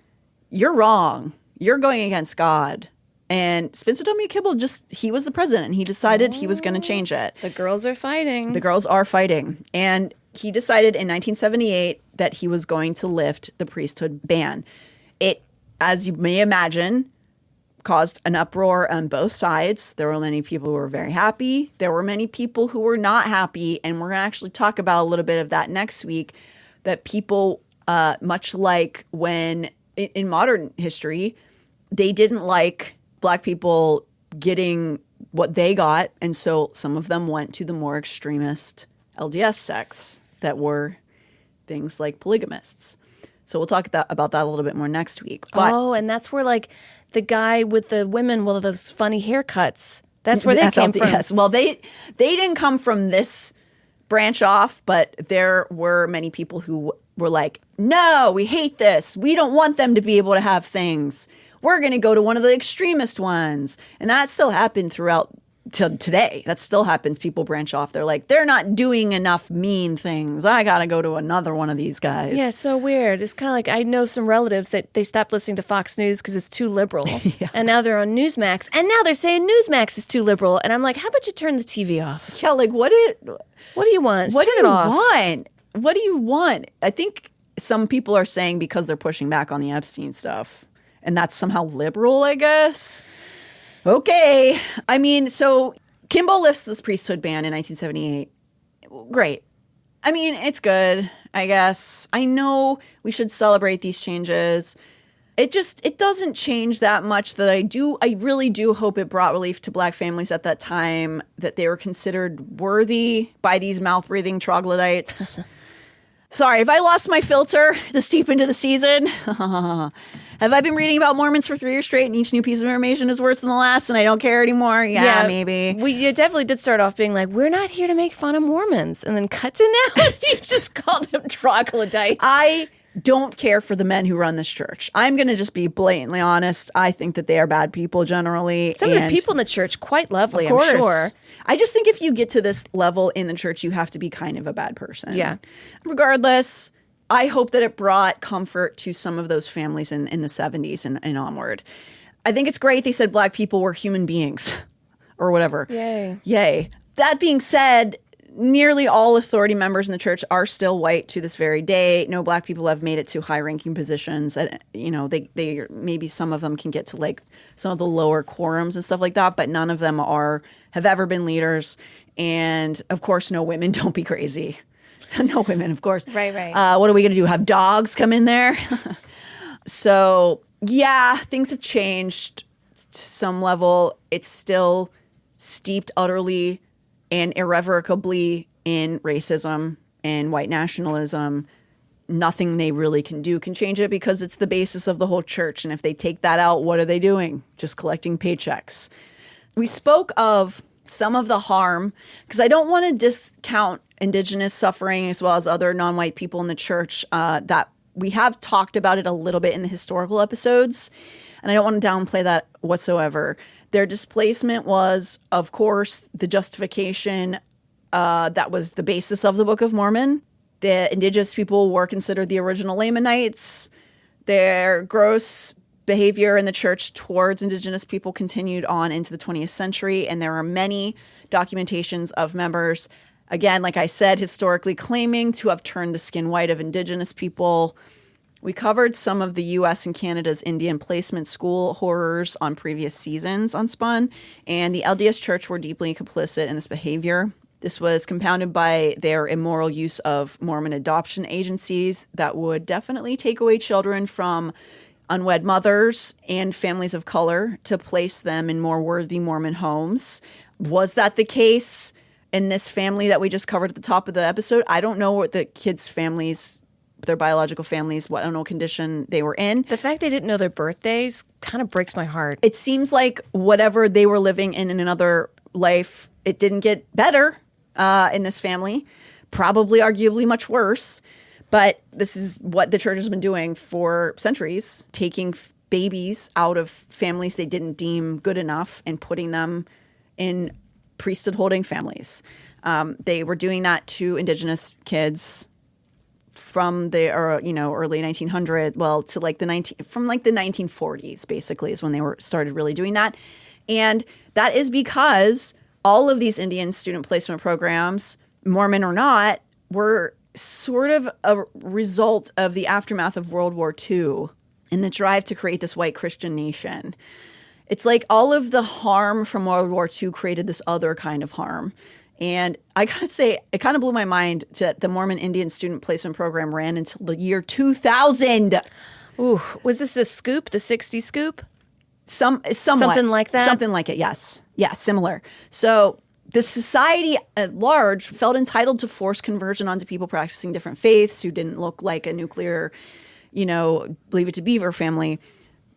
Speaker 4: you're wrong. You're going against God. And Spencer W. Kimball he was the president. And he decided he was going to change it.
Speaker 5: The girls are fighting.
Speaker 4: The girls are fighting. And he decided in 1978 that he was going to lift the priesthood ban. It, as you may imagine, caused an uproar on both sides. There were many people who were very happy. There were many people who were not happy. And we're going to actually talk about a little bit of that next week, that people, much like when in modern history, they didn't like black people getting what they got. And so some of them went to the more extremist LDS sects that were things like polygamists. So we'll talk about that a little bit more next week. But
Speaker 5: and that's where like the guy with the women with those funny haircuts, that's where they came from.
Speaker 4: Yes. Well, they didn't come from this branch off, but there were many people who were like, no, we hate this. We don't want them to be able to have things. We're going to go to one of the extremist ones. And that still happened throughout till today. That still happens. People branch off. They're like, they're not doing enough mean things. I got to go to another one of these guys.
Speaker 5: Yeah, so weird. It's kind of like I know some relatives that they stopped listening to Fox News because it's too liberal. And now they're on Newsmax. And now they're saying Newsmax is too liberal. And I'm like, how about you turn the TV off?
Speaker 4: Yeah, like what
Speaker 5: do you want?
Speaker 4: What
Speaker 5: turn
Speaker 4: do
Speaker 5: it
Speaker 4: you
Speaker 5: off.
Speaker 4: want? What do you want? I think some people are saying because they're pushing back on the Epstein stuff. And that's somehow liberal, I guess. Okay. I mean, so Kimball lifts this priesthood ban in 1978. Great. I mean, it's good, I guess. I know we should celebrate these changes. It doesn't change that much that I really do hope it brought relief to black families at that time, that they were considered worthy by these mouth-breathing troglodytes. Sorry, if I lost my filter this deep into the season, Have I been reading about Mormons for 3 years straight and each new piece of information is worse than the last and I don't care anymore? Yeah, maybe.
Speaker 5: You definitely did start off being like, we're not here to make fun of Mormons. And then cut to now, you just called them troglodytes.
Speaker 4: I don't care for the men who run this church. I'm going to just be blatantly honest. I think that they are bad people generally.
Speaker 5: Some of the people in the church, quite lovely,
Speaker 4: I'm
Speaker 5: sure.
Speaker 4: I just think if you get to this level in the church, you have to be kind of a bad person.
Speaker 5: Yeah.
Speaker 4: Regardless, I hope that it brought comfort to some of those families in the 70s and onward. I think it's great they said black people were human beings or whatever. Yay. That being said, nearly all authority members in the church are still white to this very day. No black people have made it to high-ranking positions. And, they maybe some of them can get to like some of the lower quorums and stuff like that, but none of them have ever been leaders. And of course, no women. Don't be crazy. No women, of course.
Speaker 5: Right.
Speaker 4: What are we going to do? Have dogs come in there? So, yeah, things have changed to some level. It's still steeped utterly and irrevocably in racism and white nationalism. Nothing they really can do can change it because it's the basis of the whole church. And if they take that out, what are they doing? Just collecting paychecks. We spoke of some of the harm because I don't want to discount Indigenous suffering as well as other non-white people in the church that we have talked about it a little bit in the historical episodes. And I don't want to downplay that whatsoever. Their displacement was, of course, the justification that was the basis of the Book of Mormon. The Indigenous people were considered the original Lamanites. Their gross behavior in the church towards Indigenous people continued on into the 20th century. And there are many documentations of members, again, like I said, historically claiming to have turned the skin white of Indigenous people. We covered some of the U.S. and Canada's Indian placement school horrors on previous seasons on Spun, and the LDS Church were deeply complicit in this behavior. This was compounded by their immoral use of Mormon adoption agencies that would definitely take away children from unwed mothers and families of color to place them in more worthy Mormon homes. Was that the case in this family that we just covered at the top of the episode? I don't know what the kids' families, their biological families, I don't know what condition they were in.
Speaker 5: The fact they didn't know their birthdays kind of breaks my heart.
Speaker 4: It seems like whatever they were living in another life, it didn't get better in this family. Probably arguably much worse. But this is what the church has been doing for centuries, taking babies out of families they didn't deem good enough and putting them in priesthood-holding families. They were doing that to Indigenous kids from the early 1900s, to like the 1940s basically is when they started really doing that. And that is because all of these Indian student placement programs, Mormon or not, were sort of a result of the aftermath of World War II and the drive to create this white Christian nation. It's like all of the harm from World War II created this other kind of harm. And I gotta say, it kind of blew my mind that the Mormon Indian student placement program ran until the year 2000.
Speaker 5: Ooh, was this the scoop, the 60 scoop?
Speaker 4: Somewhat.
Speaker 5: Something like that?
Speaker 4: Something like it, yes. Yeah, similar. So the society at large felt entitled to force conversion onto people practicing different faiths who didn't look like a nuclear, Believe It to Beaver family.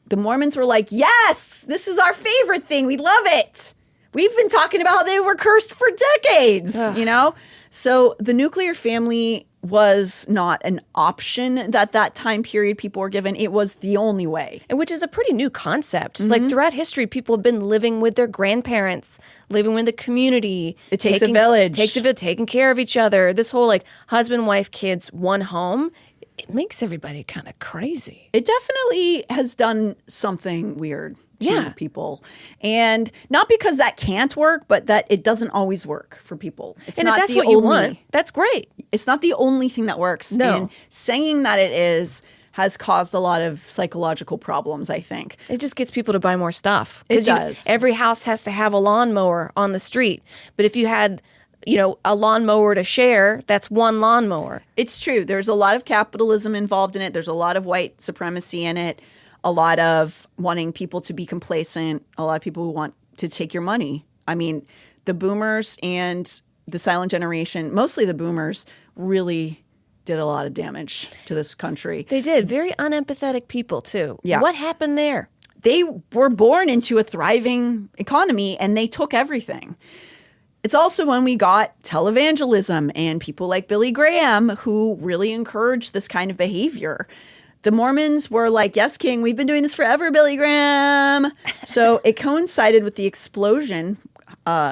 Speaker 4: The Mormons were like, yes, this is our favorite thing. We love it. We've been talking about how they were cursed for decades, So the nuclear family was not an option that time period people were given. It was the only way.
Speaker 5: And which is a pretty new concept. Mm-hmm. Like throughout history, people have been living with their grandparents, living with the community.
Speaker 4: It takes a village.
Speaker 5: Taking care of each other. This whole husband, wife, kids, one home. It makes everybody kind of crazy.
Speaker 4: It definitely has done something weird to people. And not because that can't work, but that it doesn't always work for people.
Speaker 5: If that's what you want, that's great.
Speaker 4: It's not the only thing that works.
Speaker 5: No.
Speaker 4: And saying that it is has caused a lot of psychological problems, I think.
Speaker 5: It just gets people to buy more stuff.
Speaker 4: It does.
Speaker 5: Every house has to have a lawnmower on the street. But if you had a lawnmower to share, that's one lawnmower.
Speaker 4: It's true. There's a lot of capitalism involved in it. There's a lot of white supremacy in it. A lot of wanting people to be complacent. A lot of people who want to take your money. I mean, the boomers and the silent generation, mostly the boomers, really did a lot of damage to this country.
Speaker 5: They did. Very unempathetic people, too.
Speaker 4: Yeah.
Speaker 5: What happened there?
Speaker 4: They were born into a thriving economy and they took everything. It's also when we got televangelism and people like Billy Graham who really encouraged this kind of behavior. The Mormons were like, yes, King, we've been doing this forever, Billy Graham. So it coincided with the explosion,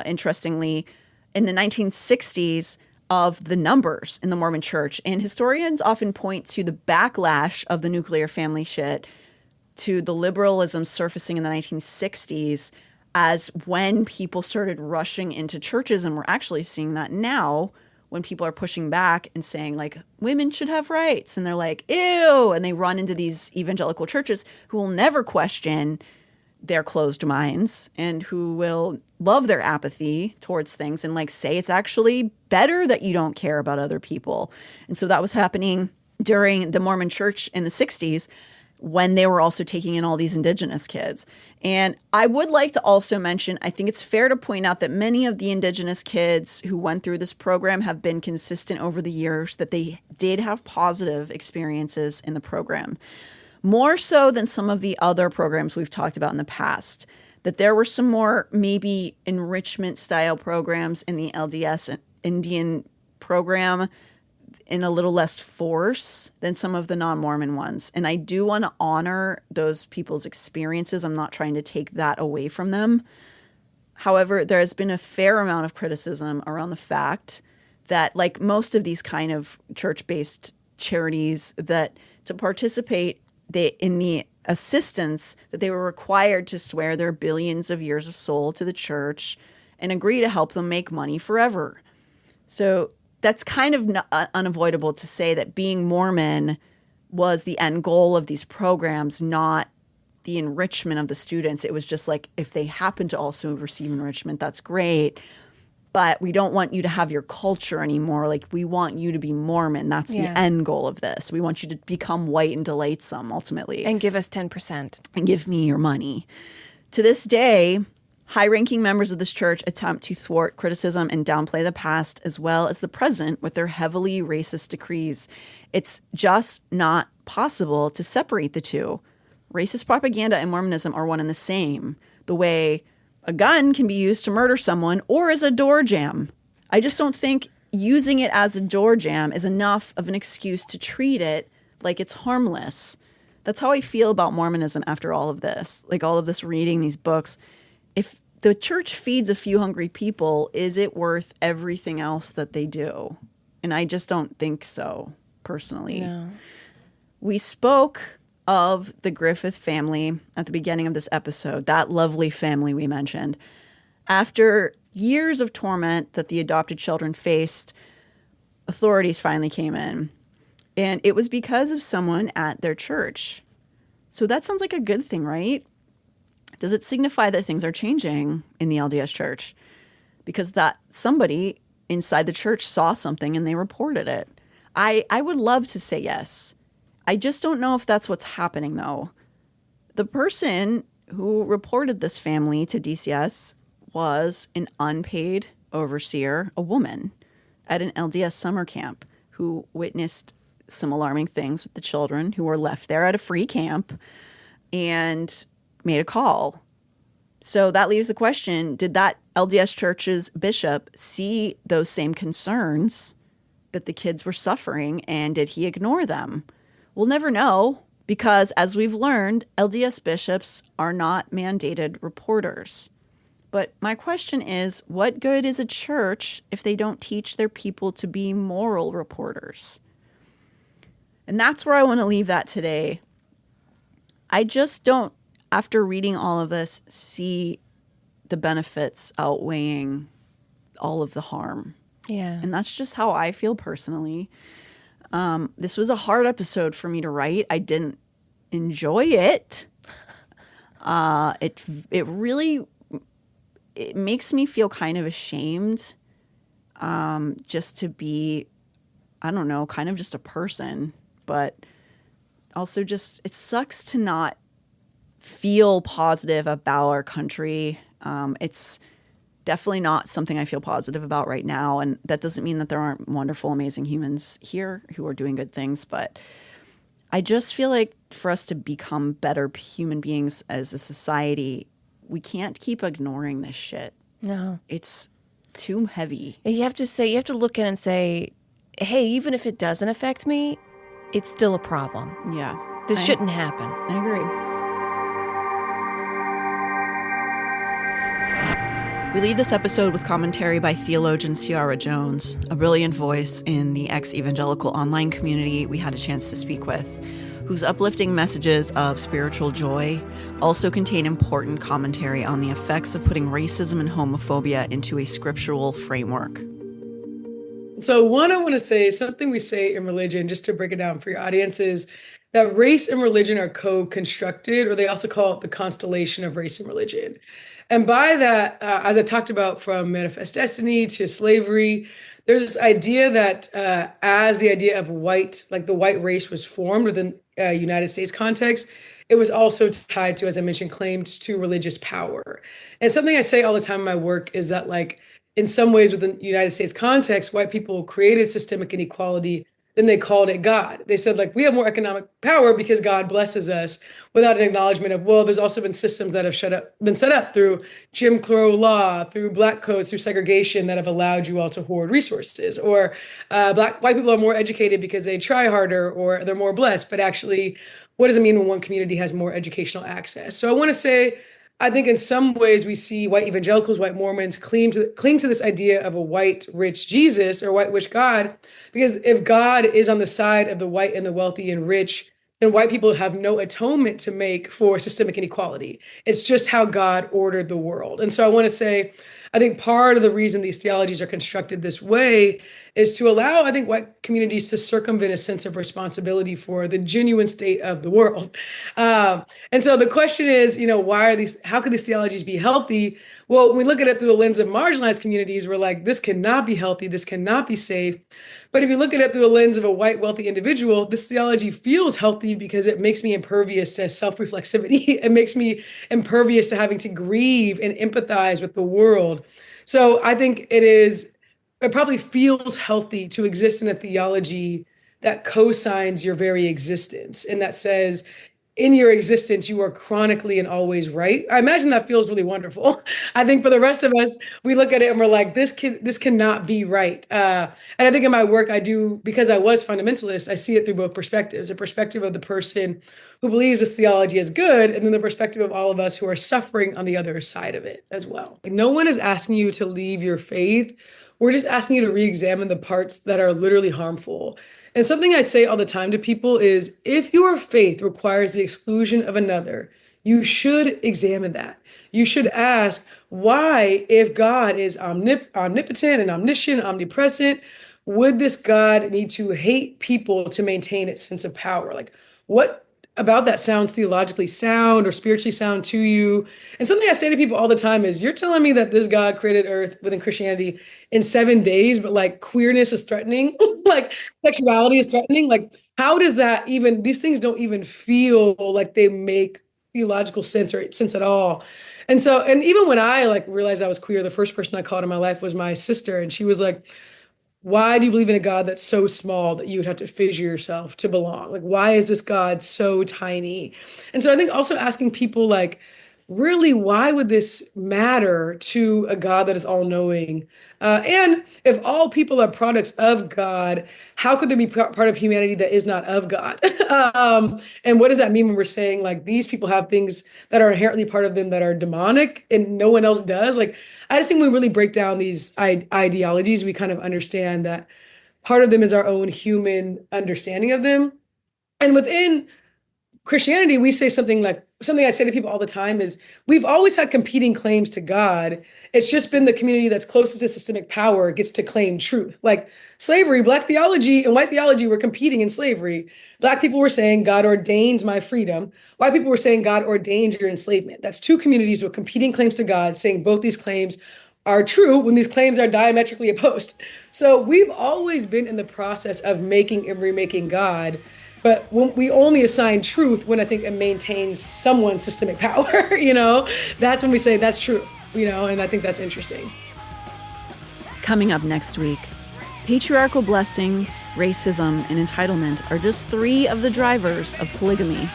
Speaker 4: interestingly, in the 1960s of the numbers in the Mormon church. And historians often point to the backlash of the nuclear family shit to the liberalism surfacing in the 1960s as when people started rushing into churches. And we're actually seeing that now when people are pushing back and saying, like, women should have rights. And they're like, ew. And they run into these evangelical churches who will never question their closed minds and who will love their apathy towards things and like say it's actually better that you don't care about other people. And so that was happening during the Mormon church in the 60s when they were also taking in all these indigenous kids. And I would like to also mention, I think it's fair to point out that many of the indigenous kids who went through this program have been consistent over the years that they did have positive experiences in the program. More so than some of the other programs we've talked about in the past, that there were some more maybe enrichment style programs in the LDS Indian program in a little less force than some of the non-Mormon ones. And I do want to honor those people's experiences. I'm not trying to take that away from them. However, there has been a fair amount of criticism around the fact that, like most of these kind of church-based charities, that to participate in the assistance, that they were required to swear their billions of years of soul to the church and agree to help them make money forever. So that's kind of unavoidable to say that being Mormon was the end goal of these programs, not the enrichment of the students. It was just like, if they happen to also receive enrichment, that's great. But we don't want you to have your culture anymore. Like, we want you to be Mormon. That's the end goal of this. We want you to become white and delightsome, ultimately.
Speaker 5: And give us 10%.
Speaker 4: And give me your money. To this day, high-ranking members of this church attempt to thwart criticism and downplay the past as well as the present with their heavily racist decrees. It's just not possible to separate the two. Racist propaganda and Mormonism are one and the same. The way a gun can be used to murder someone or as a door jamb. I just don't think using it as a door jamb is enough of an excuse to treat it like it's harmless. That's how I feel about Mormonism after all of this. Like, all of this reading these books. If the church feeds a few hungry people, is it worth everything else that they do? And I just don't think so, personally.
Speaker 5: No.
Speaker 4: We spoke of the Griffith family at the beginning of this episode, that lovely family we mentioned. After years of torment that the adopted children faced, authorities finally came in. And it was because of someone at their church. So that sounds like a good thing, right? Does it signify that things are changing in the LDS church? Because that somebody inside the church saw something and they reported it. I would love to say yes. I just don't know if that's what's happening, though. The person who reported this family to DCS was an unpaid overseer, a woman, at an LDS summer camp who witnessed some alarming things with the children who were left there at a free camp and made a call. So that leaves the question, did that LDS church's bishop see those same concerns that the kids were suffering, and did he ignore them? We'll never know, because as we've learned, LDS bishops are not mandated reporters. But my question is, what good is a church if they don't teach their people to be moral reporters? And that's where I want to leave that today. I just don't, after reading all of this, see the benefits outweighing all of the harm.
Speaker 5: Yeah.
Speaker 4: And that's just how I feel personally. This was a hard episode for me to write. I didn't enjoy it. It really makes me feel kind of ashamed just to be, I don't know, kind of just a person. But also just, it sucks to not feel positive about our country. definitely not something I feel positive about right now. And that doesn't mean that there aren't wonderful, amazing humans here who are doing good things. But I just feel like for us to become better human beings as a society, we can't keep ignoring this shit.
Speaker 5: No.
Speaker 4: It's too heavy.
Speaker 5: You have to look in and say, hey, even if it doesn't affect me, it's still a problem.
Speaker 4: Yeah.
Speaker 5: This shouldn't happen.
Speaker 4: I agree. We leave this episode with commentary by theologian Ciara Jones, a brilliant voice in the ex-evangelical online community we had a chance to speak with, whose uplifting messages of spiritual joy also contain important commentary on the effects of putting racism and homophobia into a scriptural framework.
Speaker 12: So one, I want to say something we say in religion, just to break it down for your audience, is that race and religion are co-constructed, or they also call it the constellation of race and religion. And by that, as I talked about from Manifest Destiny to slavery, there's this idea that as the idea of white, like the white race was formed within United States context, it was also tied to, as I mentioned, claims to religious power. And something I say all the time in my work is that, like, in some ways within the United States context, white people created systemic inequality, then they called it God. They said, like, we have more economic power because God blesses us, without an acknowledgement of, well, there's also been systems that have been set up through Jim Crow law, through black codes, through segregation that have allowed you all to hoard resources. Or white people are more educated because they try harder or they're more blessed. But actually, what does it mean when one community has more educational access? So I want to say, I think in some ways we see white evangelicals, white Mormons cling to this idea of a white rich Jesus or white rich God, because if God is on the side of the white and the wealthy and rich, then white people have no atonement to make for systemic inequality. It's just how God ordered the world. And so I want to say, I think part of the reason these theologies are constructed this way is to allow, I think, white communities to circumvent a sense of responsibility for the genuine state of the world. And so the question is, how could these theologies be healthy? Well, when we look at it through the lens of marginalized communities, we're like, this cannot be healthy, this cannot be safe. But if you look at it through the lens of a white, wealthy individual, this theology feels healthy because it makes me impervious to self-reflexivity. It makes me impervious to having to grieve and empathize with the world. So I think it probably feels healthy to exist in a theology that co-signs your very existence and that says, in your existence, you are chronically and always right. I imagine that feels really wonderful. I think for the rest of us, we look at it and we're like, this cannot be right. And I think in my work, I do, because I was fundamentalist, I see it through both perspectives, a perspective of the person who believes this theology is good, and then the perspective of all of us who are suffering on the other side of it as well. No one is asking you to leave your faith. We're just asking you to re-examine the parts that are literally harmful. And something I say all the time to people is, if your faith requires the exclusion of another, you should examine that. You should ask why, if God is omnipotent and omniscient, omnipresent, would this God need to hate people to maintain its sense of power? Like, what about that sounds theologically sound or spiritually sound to you? And something I say to people all the time is, you're telling me that this God created earth within Christianity in 7 days, but like queerness is threatening, like sexuality is threatening. Like, how does that even, these things don't even feel like they make theological sense or sense at all. And so, and even when I realized I was queer, the first person I called in my life was my sister. And she was like, why do you believe in a God that's so small that you would have to fissure yourself to belong? Like, why is this God so tiny? And so I think also asking people, like, really, why would this matter to a God that is all-knowing? And if all people are products of God, how could there be part of humanity that is not of God? And what does that mean when we're saying, like, these people have things that are inherently part of them that are demonic and no one else does? Like, I just think when we really break down these ideologies, we kind of understand that part of them is our own human understanding of them. And within Christianity, we say something I say to people all the time is, we've always had competing claims to God. It's just been the community that's closest to systemic power gets to claim truth. Like slavery, Black theology and white theology were competing in slavery. Black people were saying, God ordains my freedom. White people were saying, God ordains your enslavement. That's two communities with competing claims to God, saying both these claims are true when these claims are diametrically opposed. So we've always been in the process of making and remaking God. But when we only assign truth when I think it maintains someone's systemic power, that's when we say that's true. and I think that's interesting.
Speaker 4: Coming up next week, patriarchal blessings, racism, and entitlement are just 3 of the drivers of polygamy.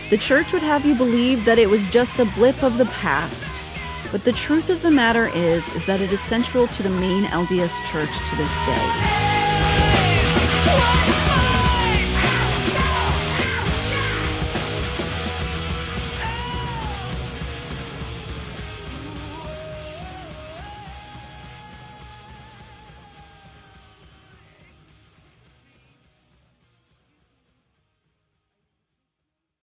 Speaker 4: The church would have you believe that it was just a blip of the past, but the truth of the matter is that it is central to the main LDS church to this day.